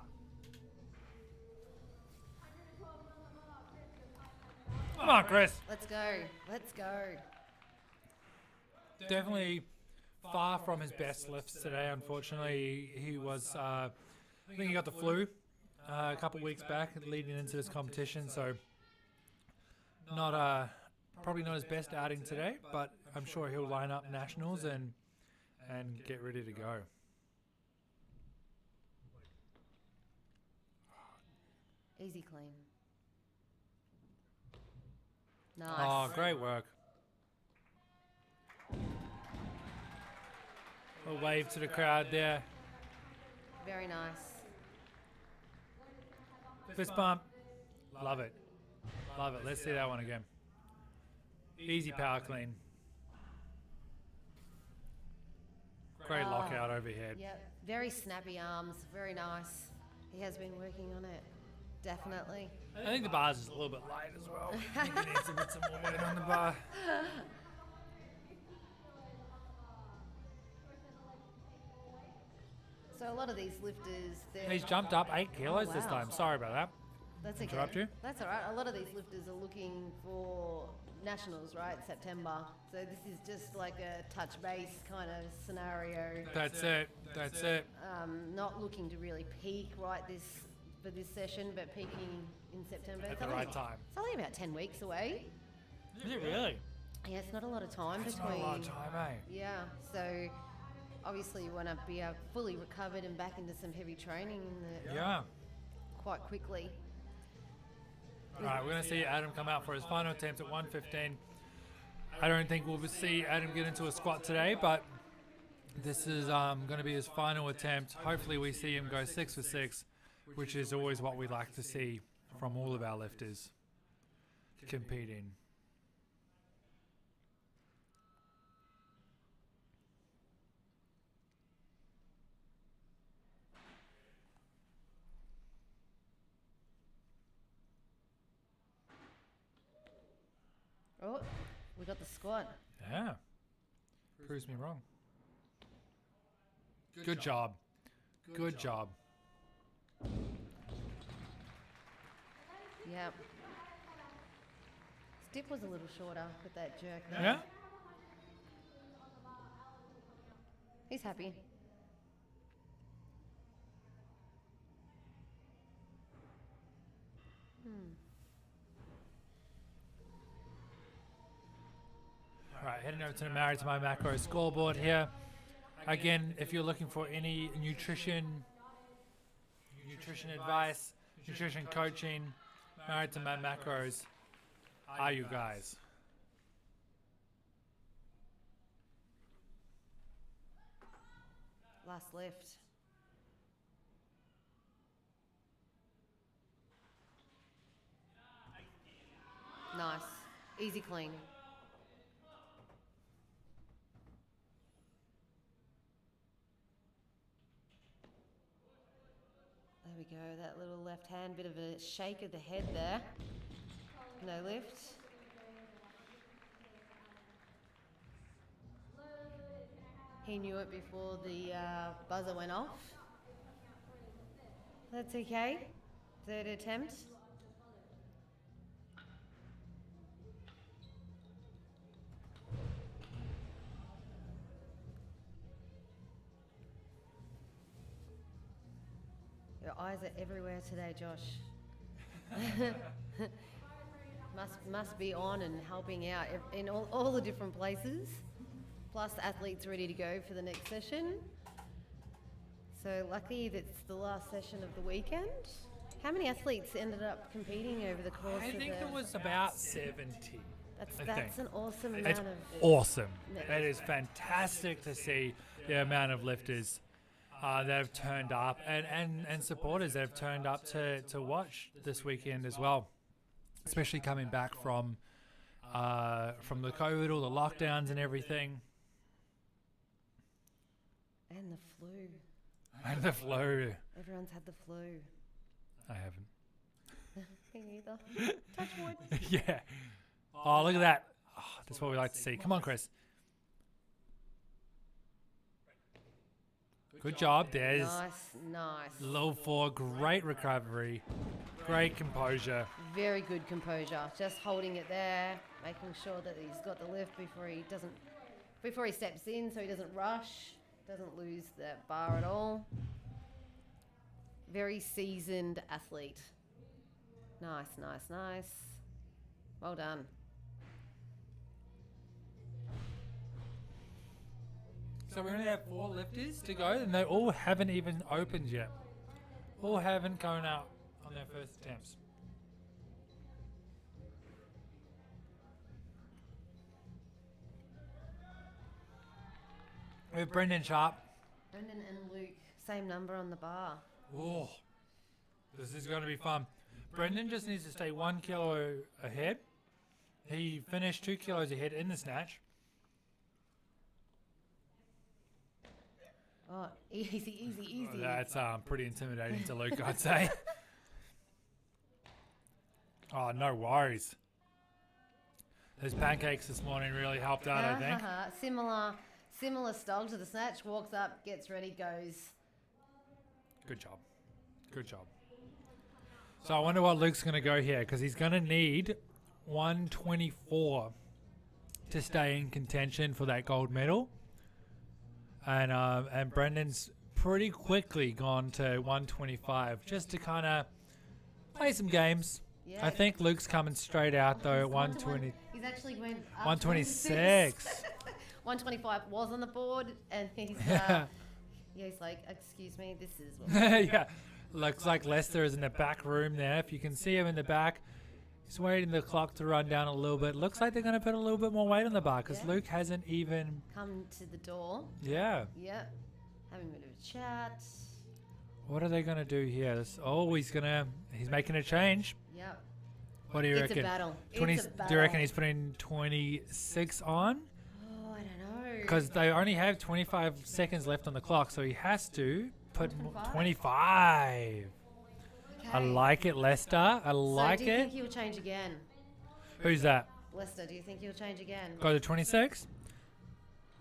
Come on, Chris. Let's go. Let's go. Definitely far from his best lifts today, unfortunately. He was, I think he got the flu a couple weeks back leading into this competition, so not probably not his best outing today, but I'm sure he'll line up nationals and get ready to go. Easy clean. Nice. Oh, great work. A wave to the crowd there. Very nice. Fist bump. Love it. Love it. Let's see that one again. Easy power clean. Great lockout overhead. Yep. Very snappy arms. Very nice. He has been working on it. Definitely. I think the bar's is a little bit light as well. I think he needs to put some more weight on the bar. So a lot of these lifters, He's jumped up 8 kilos this wow. time. Sorry about that. that's okay. interrupt you? That's all right. A lot of these lifters are looking for nationals, right? September. So this is just like a touch base kind of scenario. That's it. That's it. Not looking to really peak for this session, but peaking in September. At the right time. It's only about 10 weeks away. Is it really? Yeah, it's not a lot of time That's between. not a lot of time, eh? Yeah, so obviously you want to be fully recovered and back into some heavy training Yeah. quite quickly. All right, we're going to see Adam come out for his final attempt at 115. I don't think we'll see Adam get into a squat today, but this is going to be his final attempt. Hopefully we see him go 6 for 6, which is always what we like to see from all of our lifters competing. Oh, we got the squat. Yeah. Proves me wrong. Good job. Good job. Yep. Stip was a little shorter with that jerk. there. Yeah? He's happy. All right, heading over to the Married to My Macro scoreboard here. Again, if you're looking for any nutrition advice, nutrition coaching, Married to My Macros are you guys. Last lift. Nice. Easy clean. There we go. That little left hand, bit of a shake of the head there. No lift. He knew it before the buzzer went off. That's okay. Third attempt. Your eyes are everywhere today, Josh. must be on and helping out in all the different places. Plus athletes ready to go for the next session. So lucky that's the last session of the weekend. How many athletes ended up competing over the course I of think the... it was about 70. That's an awesome It's amount of... awesome. It is fantastic to see the amount of lifters that have turned up and supporters that have turned up to watch this weekend as well, especially coming back from the COVID, all the lockdowns and everything. And the flu. And the flu. Everyone's had the flu. I haven't. Me neither. Touch wood. Yeah. Oh, look at that. Oh, that's what we like to see. Come on, Chris. Good job, Des. Nice. Low 4, great recovery. Great composure. Very good composure. Just holding it there, making sure that he's got the lift before he doesn't before he steps in, so he doesn't rush, doesn't lose that bar at all. Very seasoned athlete. Nice, nice, nice. Well done. So we only have 4 lifters to go, and they all haven't even opened yet. All haven't gone out on their first attempts. We have Brendan Sharp. Brendan and Luke, same number on the bar. Oh, this is going to be fun. Brendan just needs to stay 1 kilo ahead. He finished 2 kilos ahead in the snatch. Oh, easy, easy, easy. That's pretty intimidating to Luke, I'd say. Oh, no worries. Those pancakes this morning really helped out, I think. Similar style to the snatch. Walks up, gets ready, goes. Good job. Good job. So I wonder what Luke's going to go here, because he's going to need 124 to stay in contention for that gold medal. And Brendan's pretty quickly gone to 125 just to kind of play some games. Yeah. I think Luke's coming straight out though at 120. He's actually went up 126. 125 was on the board, and he's he's like, excuse me, this is what Yeah, looks like Lester is in the back room there. If you can see him in the back, he's waiting the clock to run down a little bit. Looks like they're going to put a little bit more weight on the bar because Yeah. Luke hasn't even. come to the door. Yeah. Yep, having a bit of a chat. What are they going to do here? He's making a change. Yep, What do you it's reckon? a battle. 20, It's a battle. do you reckon he's putting 26 on? Oh, I don't know. Because they only have 25 seconds left on the clock, so he has to put 25? 25. I Okay. like it, Lester. I like so do you it. think he'll change again? Who's that? Lester, do you think he'll change again? Go to 26?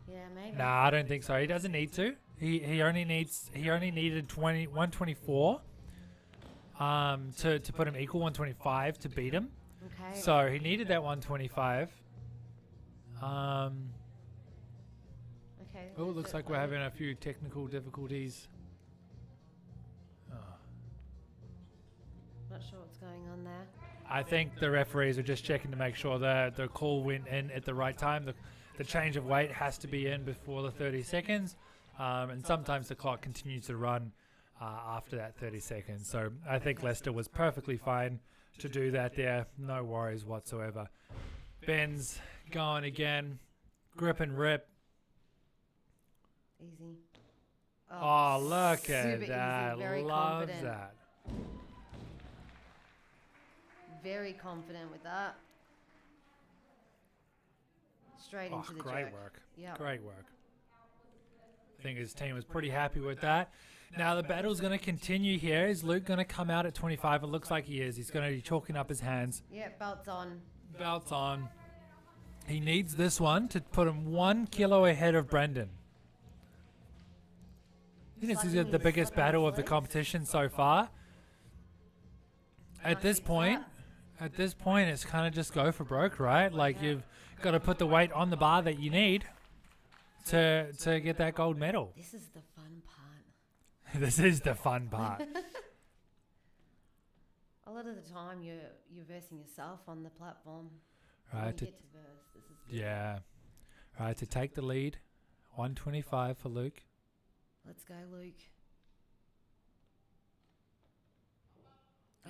Yeah, maybe. Nah, I don't think so. He doesn't need to. He only needed 124 to put him equal, 125 to beat him. Okay. So he needed that 125. Okay. Oh, it looks like we're having a few technical difficulties. Not sure what's going on there. I think the referees are just checking to make sure that the call went in at the right time. The change of weight has to be in before the 30 seconds. And sometimes the clock continues to run after that 30 seconds. So I think Lester was perfectly fine to do that there. No worries whatsoever. Ben's going again. Grip and rip. Easy. Oh, look super at easy, that. very Loves confident. that. Very confident with that. Straight Oh, into the great jerk. work. Yep. Great work. I think his team was pretty happy with that. Now the battle's going to continue here. Is Luke going to come out at 25? It looks like he is. He's going to be chalking up his hands. Yep, belts on. Belts on. He needs this one to put him 1 kilo ahead of Brendan. I think this is Slugging the his biggest slugging battle his of the legs. competition so far. At this point, it's kind of just go for broke, right? Like you've got to put the weight on the bar that you need to get that gold medal. This is the fun part. This is the fun part. A lot of the time, you're versing yourself on the platform. When Right. you To, get to verse, this is good. yeah. Right. To take the lead, 125 for Luke. Let's go, Luke.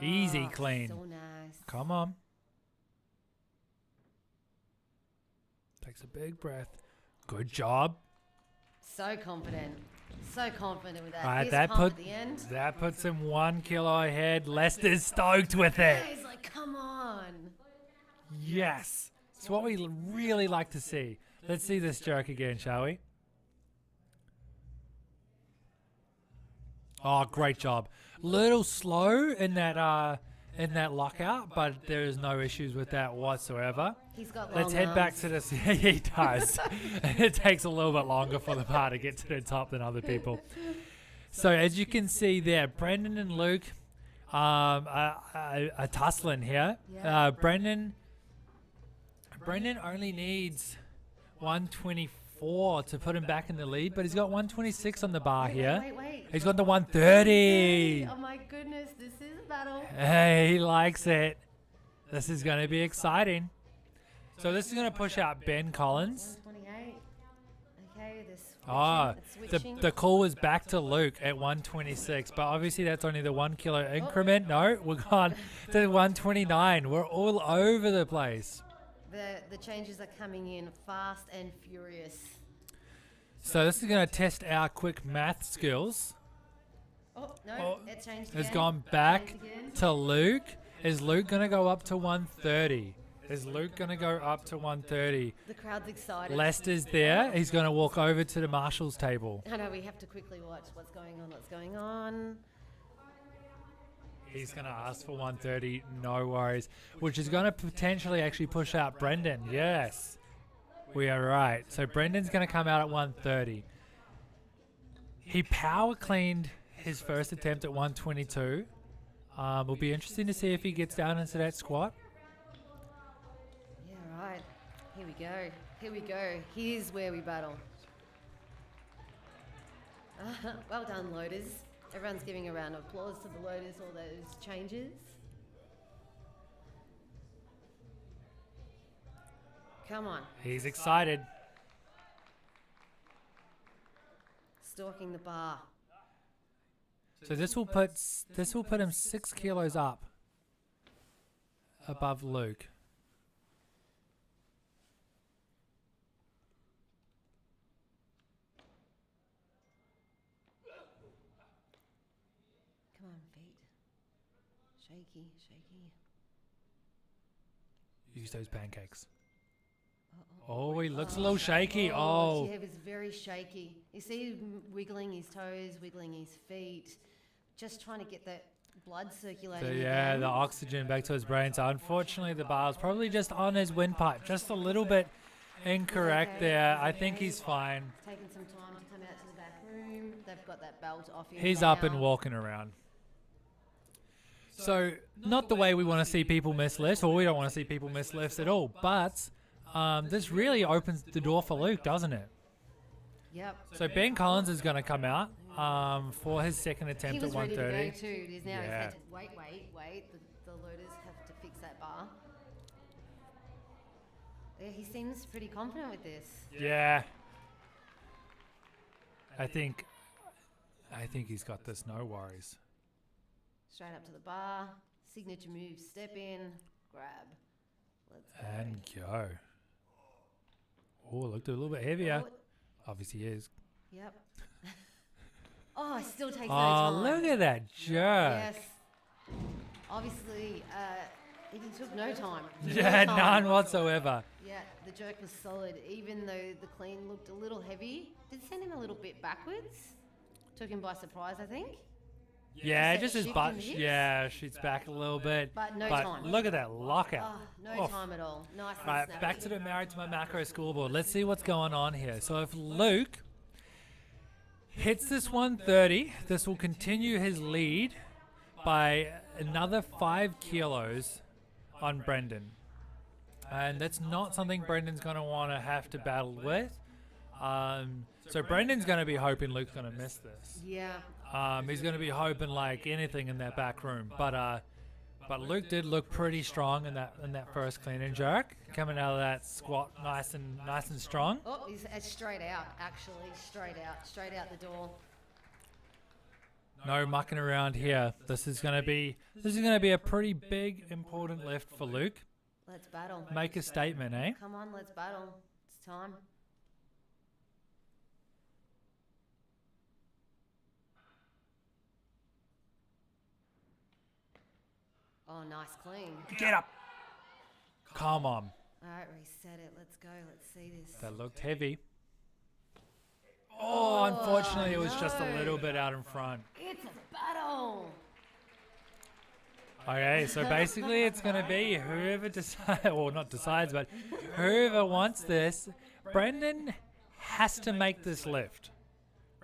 Easy, Oh, clean. So nice. Come on. Takes a big breath. Good job. So confident. So confident with that. Right, Fist that pump put at the end. that puts him 1 kilo ahead. Lester's stoked with it. Yeah, he's like, come on. Yes. It's what we really like to see. Let's see this jerk again, shall we? Oh, great job. Little slow in that lockout, but there is no issues with that whatsoever. He's got long Let's head back arms. to this. He does. It takes a little bit longer for the bar to get to the top than other people. So as you can see there, Brendan and Luke are tussling here. Yeah. Brendan only needs 124 124 to put him back in the lead, but he's got 126 on the bar here. Wait. He's got the 130. Oh my goodness, this is a battle. Hey, he likes it. This is going to be exciting. So this is going to push out Ben Collins. 128. Okay, The call was back to Luke at 126, but obviously that's only the 1 kilo increment. No, we're gone to 129. We're all over the place. The changes are coming in fast and furious. So this is going to test our quick math skills. Oh, no, it changed again. It's gone back Changed again. to Luke. Is Luke going to go up to 130? Is Luke going to go up to 130? The crowd's excited. Lester's there. He's going to walk over to the marshal's table. I know, we have to quickly watch what's going on. He's going to ask for 130, no worries. Which is going to potentially actually push out Brendan. Yes, we are right. So Brendan's going to come out at 130. He power cleaned his first attempt at 122. Will be interesting to see if he gets down into that squat. Yeah, right. Here we go. Here's where we battle. Well done, loaders. Everyone's giving a round of applause to the loaders, all those changes. Come on. He's excited. Stalking the bar. So this will put him 6 kilos up above Luke. Come on, feet. Shaky. Use those pancakes. Oh, he looks a little shaky. Oh. Yeah, it was very shaky. You see him wiggling his toes, wiggling his feet, just trying to get that blood circulating. So again. the oxygen back to his brain. So unfortunately, the bar's probably just on his windpipe, just a little bit incorrect there. I think he's fine. Taking some time to come out to the back room. They've got that belt off him. He's now. up and walking around. So not the way we want to see people miss lifts, or we don't want to see people miss lifts at all. But this really opens the door for Luke, doesn't it? Yep. So Ben Collins is going to come out for his second attempt He was at ready to 130. go too. He's now Yeah. had to wait. The loaders have to fix that bar. Yeah, he seems pretty confident with this. Yeah. I think he's got this, no worries. Straight up to the bar. Signature move. Step in. Grab. Let's go. And go. Oh, looked a little bit heavier. Oh, Obviously he is. yep. Oh, it still takes no Oh, time. look at that jerk. Yes. Obviously, it took no time. Yeah, No none time. whatsoever. Yeah, the jerk was solid, even though the clean looked a little heavy. Did send him a little bit backwards. Took him by surprise, I think. Yeah, Just just that his shift butt. in the hips? Yeah, shoots back a little bit. But no time. Look at that lockout. Oh, no Oof. time at all. Nice and Right, snappy. back to the Married to My Macro scoreboard. Let's see what's going on here. So if Luke hits this 130, this will continue his lead by another 5 kilos on Brendan. And that's not something Brendan's going to want to have to battle with. So Brendan's going to be hoping Luke's going to miss this. Yeah. He's going to be hoping like anything in that back room. But Luke did look pretty strong in that first clean and jerk, coming out of that squat nice and strong. Oh, he's straight out, actually. Straight out the door. No mucking around here. This is going to be a pretty big important lift for Luke. Let's battle. Make a statement, eh? Come on, let's battle. It's time. Oh, nice clean. Get up. Come on. All right, reset it. Let's go. Let's see this. That looked heavy. Oh, unfortunately, it was just a no. little bit out in front. It's a battle. Okay, so basically it's going to be whoever decides, or not decides, but whoever wants this, Brendan has to make this lift.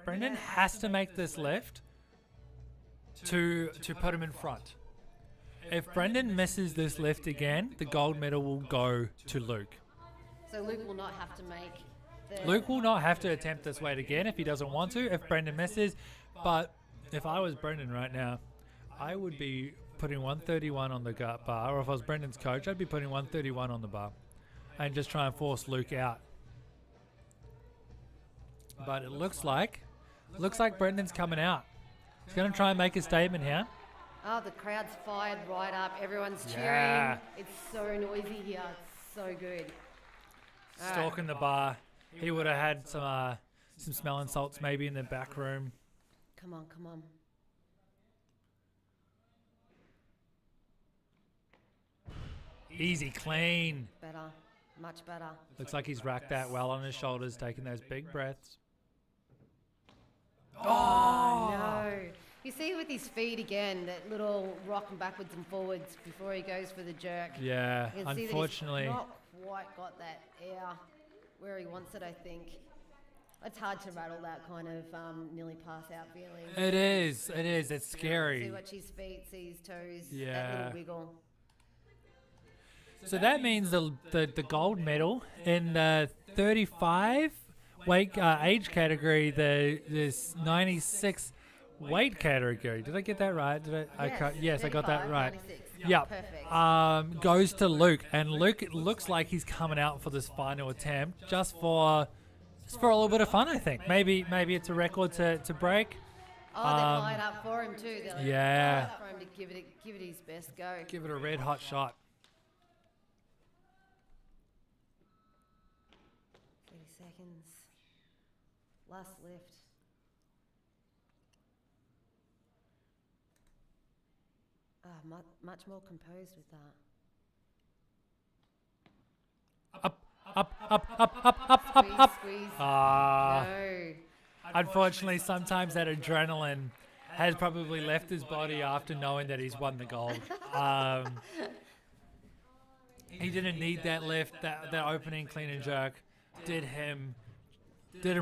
Brendan has to make this lift to put him in front. If Brendan misses this lift again, the gold medal will go to Luke. So Luke will not have to make Luke will not have to attempt this weight again if he doesn't want to, if Brendan misses. But if I was Brendan right now, I would be putting 131 on the bar. Or if I was Brendan's coach, I'd be putting 131 on the bar and just try and force Luke out. But it looks like Brendan's coming out. He's going to try and make a statement here. Oh, the crowd's fired right up. Everyone's cheering. Yeah. It's so noisy here. It's so good. All right. Stalking the bar. He would have had some smelling salts maybe in the back room. Come on, come on. Easy, clean. Better. Much better. Looks like he's racked that well on his shoulders, taking those big breaths. Oh! No. You see with his feet again, that little rocking backwards and forwards before he goes for the jerk. Yeah, You can see unfortunately. that he's not quite got that air where he wants it, I think. It's hard to rattle that kind of nearly pass out feeling. It is. It's scary. See, watch his feet, see his toes, Yeah. that little wiggle. So that means the gold medal in the 35 weight age category, this 96 weight category. Did I get that right? Yes, I got that 35, right. 96. Yeah. Perfect. Goes to Luke, and Luke looks like he's coming out for this final attempt just for a little bit of fun. I think maybe it's a record to break. Oh, they're fired up for him too. They're like, Yeah. fired up for him to give it his best go. Give it a red hot shot. 30 seconds. Last lift. Much more composed with that. Up. Squeeze. Ah. No. Unfortunately, sometimes that adrenaline has probably left his body after knowing that he's won the gold. He didn't need that lift. That opening clean and jerk did him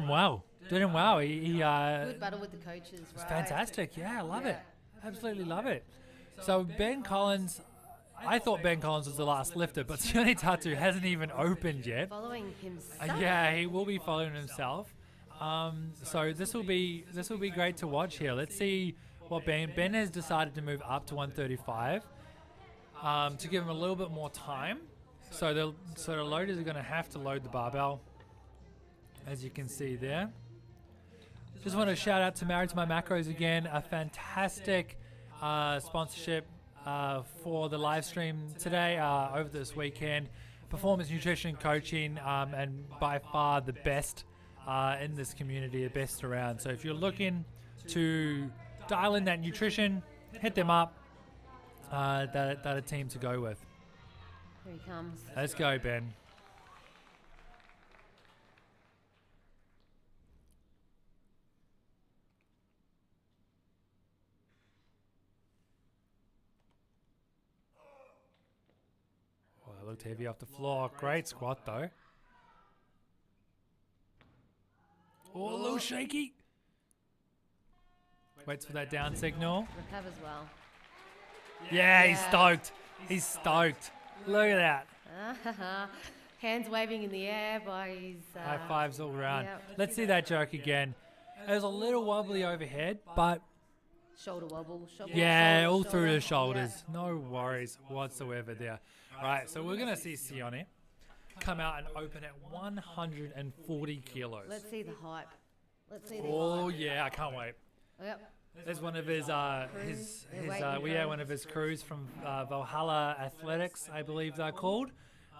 well. He Good battle with the coaches, right? fantastic. Yeah, I love it. Absolutely love it. So Ben Collins, I thought Ben Collins was the last lifter, but Sione Tatu hasn't even opened yet. Following himself. Yeah, he will be following himself. So this will be great to watch here. Let's see what Ben has decided to move up to 135 to give him a little bit more time. So the loaders are going to have to load the barbell, as you can see there. Just want to shout out to Married to My Macros again, a fantastic sponsorship for the live stream today, over this weekend. Performance nutrition coaching, and by far the best in this community, the best around. So if you're looking to dial in that nutrition, hit them up. That a team to go with. Here he comes. Let's go, Ben. Oh, that looked heavy off the floor. Great squat, though. Oh, a little shaky. Waits for that down signal. Recovers well. Yeah, he's stoked. He's stoked. Look at that. Hands waving in the air by his... High fives all around. yeah. Let's see that jerk again. It was a little wobbly overhead, but Shoulder wobble. yeah, shoulder, all through shoulder. the shoulders. No worries whatsoever there. Right, so we're going to see Sione come out and open at 140 kilos. Let's see the hype. Let's see the Oh, hype. yeah, I can't wait. Yep. There's one of his one of his crews from Valhalla Athletics, I believe they're called.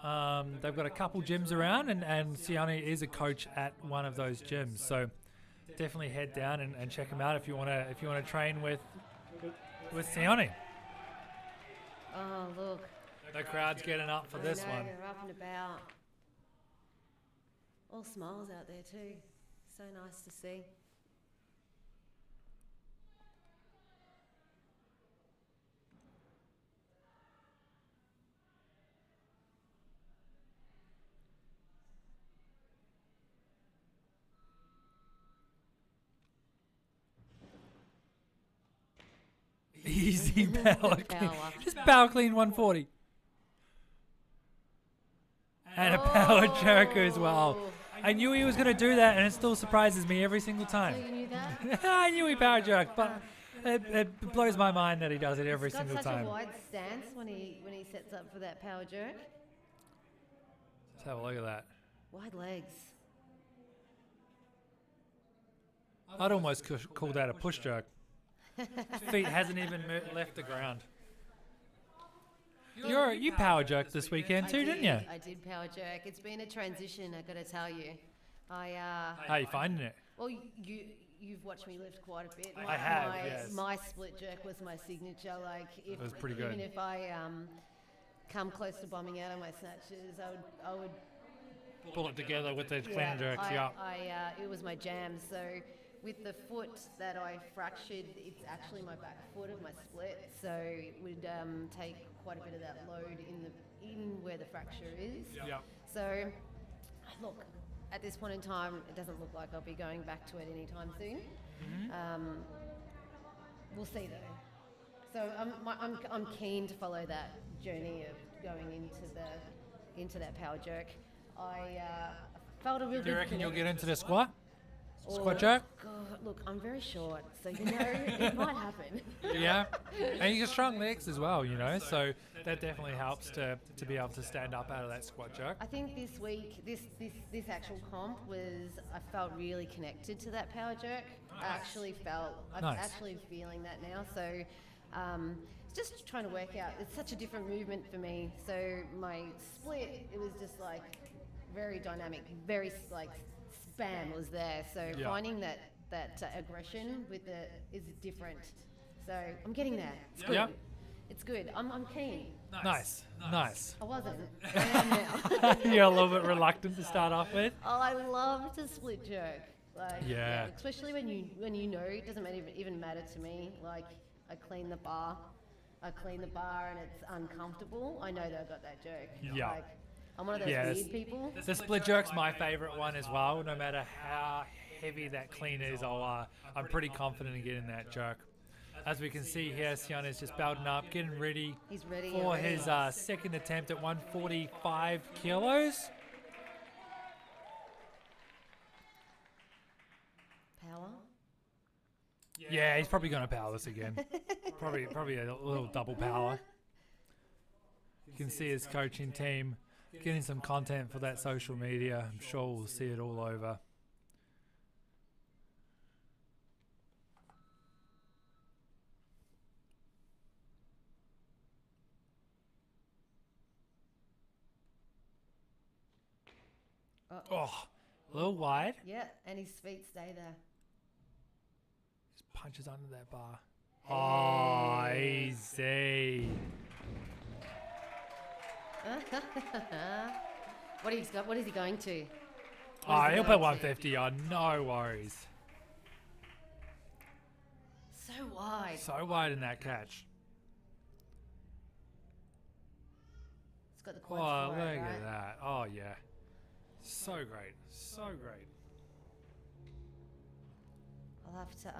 They've got a couple gyms around, and Sione is a coach at one of those gyms. So definitely head down and check him out if you wanna train with Sione. Oh, look. The crowd's getting up for this I know, one. they're up and about. All smiles out there too. So nice to see. Easy power clean. Power. Just power clean 140. And a power jerk as well. I knew he was going to do that, and it still surprises me every single So time. you knew that? I knew he power jerked, but it blows my mind that he does it every He's got single such time. a wide stance when he sets up for that power jerk. Let's have a look at that. Wide legs. I'd almost call that a push jerk. His feet hasn't even left the ground. You power jerked this weekend too, didn't you? I did power jerk. It's been a transition, I got to tell you. How are you finding it? Well, you've watched me lift quite a bit. I have, yes. My split jerk was my signature. Like, if, It was pretty good. even if I come close to bombing out on my snatches, I would Pull it together with the clean jerks, yeah. it was my jam. So with the foot that I fractured, it's actually my back foot of my split. So it would take quite a bit of that load in where the fracture is. Yeah. So look, at this point in time, it doesn't look like I'll be going back to it anytime soon. We'll see though. So I'm keen to follow that journey of going into that power jerk. I felt a real Do you good reckon you'll connection. get into the squat? Or- Squat jerk? God, look, I'm very short, so it might happen. Yeah. And you got strong legs as well, so that definitely helps to be able to stand up out of that squat jerk. I think this week, this actual comp I felt really connected to that power jerk. I'm Nice. actually feeling that now. So just trying to work out, it's such a different movement for me. So my split, it was just like very dynamic, very like spam was there. So Yeah. finding that aggression with is different. So I'm getting there. It's good. Yeah. It's good. I'm keen. Nice. I wasn't. I am now. You're a little bit reluctant to start off with. Oh, I love to split jerk. Like, Yeah. especially when you know it doesn't even matter to me. Like, I clean the bar and it's uncomfortable. I know that I got that jerk. Yeah. Like, I'm one of those Yeah, weird people. The split jerk's my favorite one as well. No matter how heavy that clean is, I'm pretty confident in getting that jerk. As we can see here, Sian is just belting up, getting ready He's ready for already. his second attempt at 145 kilos. Power. Yeah, he's probably going to power this again. probably a little double power. You can see his coaching team getting some content for that social media. I'm sure we'll see it all over. Oh, a little wide. Yeah, and his feet stay there. Just punches under that bar. Oh, easy. What is he going to? Oh, is he he'll going put to? 150 on. No worries. So wide. So wide in that catch. It's got the Oh, quads look for it, at right? that. Oh, yeah. So great. So great. I'll have to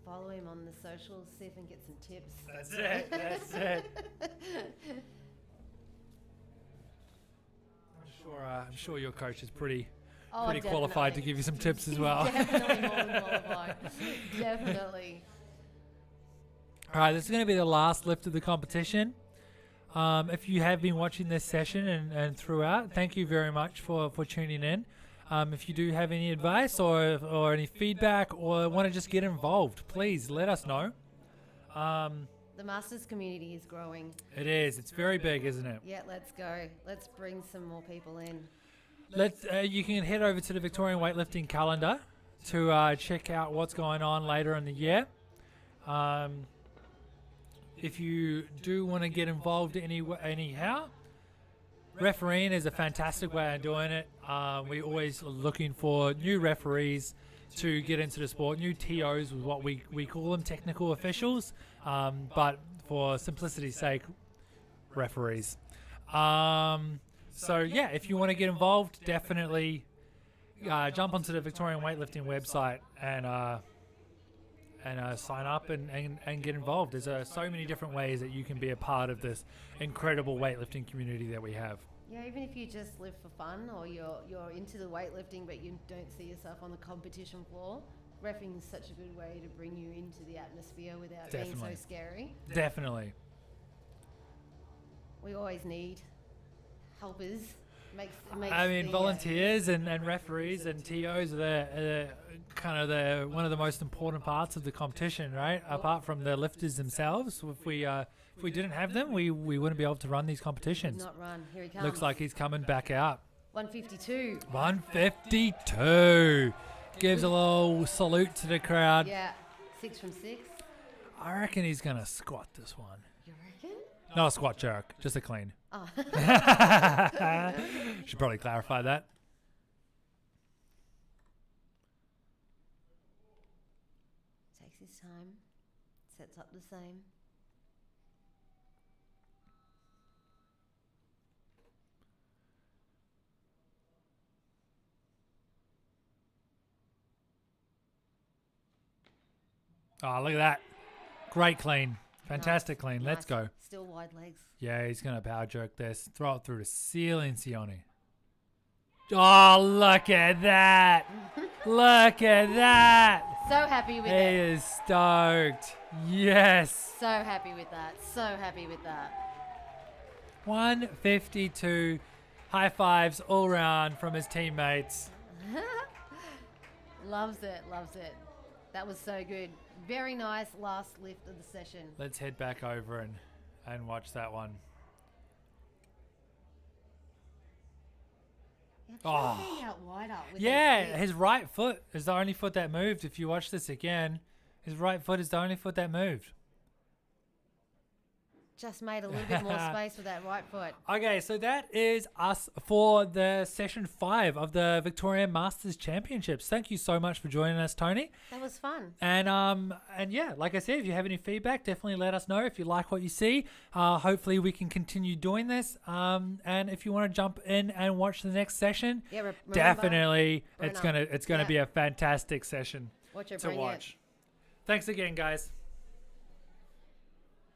follow him on the socials, see if I can get some tips. That's it. That's it. I'm sure your coach is pretty qualified to definitely. give you some He's- tips as he's well. Definitely more than qualified. Definitely. All right, this is going to be the last lift of the competition. If you have been watching this session and throughout, thank you very much for tuning in. If you do have any advice or any feedback or want to just get involved, please let us know. The Masters community is growing. It is. It's very big, isn't it? Yeah, let's go. Let's bring some more people in. You can head over to the Victorian Weightlifting calendar to check out what's going on later in the year. If you do want to get involved anyhow, refereeing is a fantastic way of doing it. We're always looking for new referees to get into the sport. New TOs is what we call them, technical officials, but for simplicity's sake, referees. So yeah, if you want to get involved, definitely jump onto the Victorian Weightlifting website and sign up and get involved. There's so many different ways that you can be a part of this incredible weightlifting community that we have. Yeah, even if you just live for fun or you're into the weightlifting but you don't see yourself on the competition floor, reffing is such a good way to bring you into the atmosphere without being so scary. Definitely. We always need helpers. I mean, volunteers and referees and TOs are kind of one of the most important parts of the competition, right? Apart from the lifters themselves. If we didn't have them, we wouldn't be able to run these competitions. Not run. Here he comes. Looks like he's coming back out. 152. 152. Gives a little salute to the crowd. Yeah, 6 from 6. I reckon he's going to squat this one. You reckon? Not a squat jerk, just a clean. Oh. Should probably clarify that. Takes his time. Sets up the same. Oh, look at that. Great clean. Fantastic clean. Nice. Let's go. Still wide legs. Yeah, he's going to power jerk this. Throw it through the ceiling, Sione. Oh, look at that. Look at that. So happy with He it. is stoked. Yes. So happy with that. So happy with that. 152. High fives all round from his teammates. Loves it. Loves it. That was so good. Very nice last lift of the session. Let's head back over and watch that one. Yeah, try being out wide up with Yeah, those feet. his right foot is the only foot that moved. If you watch this again, his right foot is the only foot that moved. Just made a little bit more space with that right foot. Okay, so that is us for the session 5 of the Victorian Masters Championships. Thank you so much for joining us, Tony. That was fun. And yeah, like I said, if you have any feedback, definitely let us know. If you like what you see, hopefully we can continue doing this. And if you want to jump in and watch the next session, definitely it's gonna be a fantastic session Watch it, to watch. Thanks again, guys.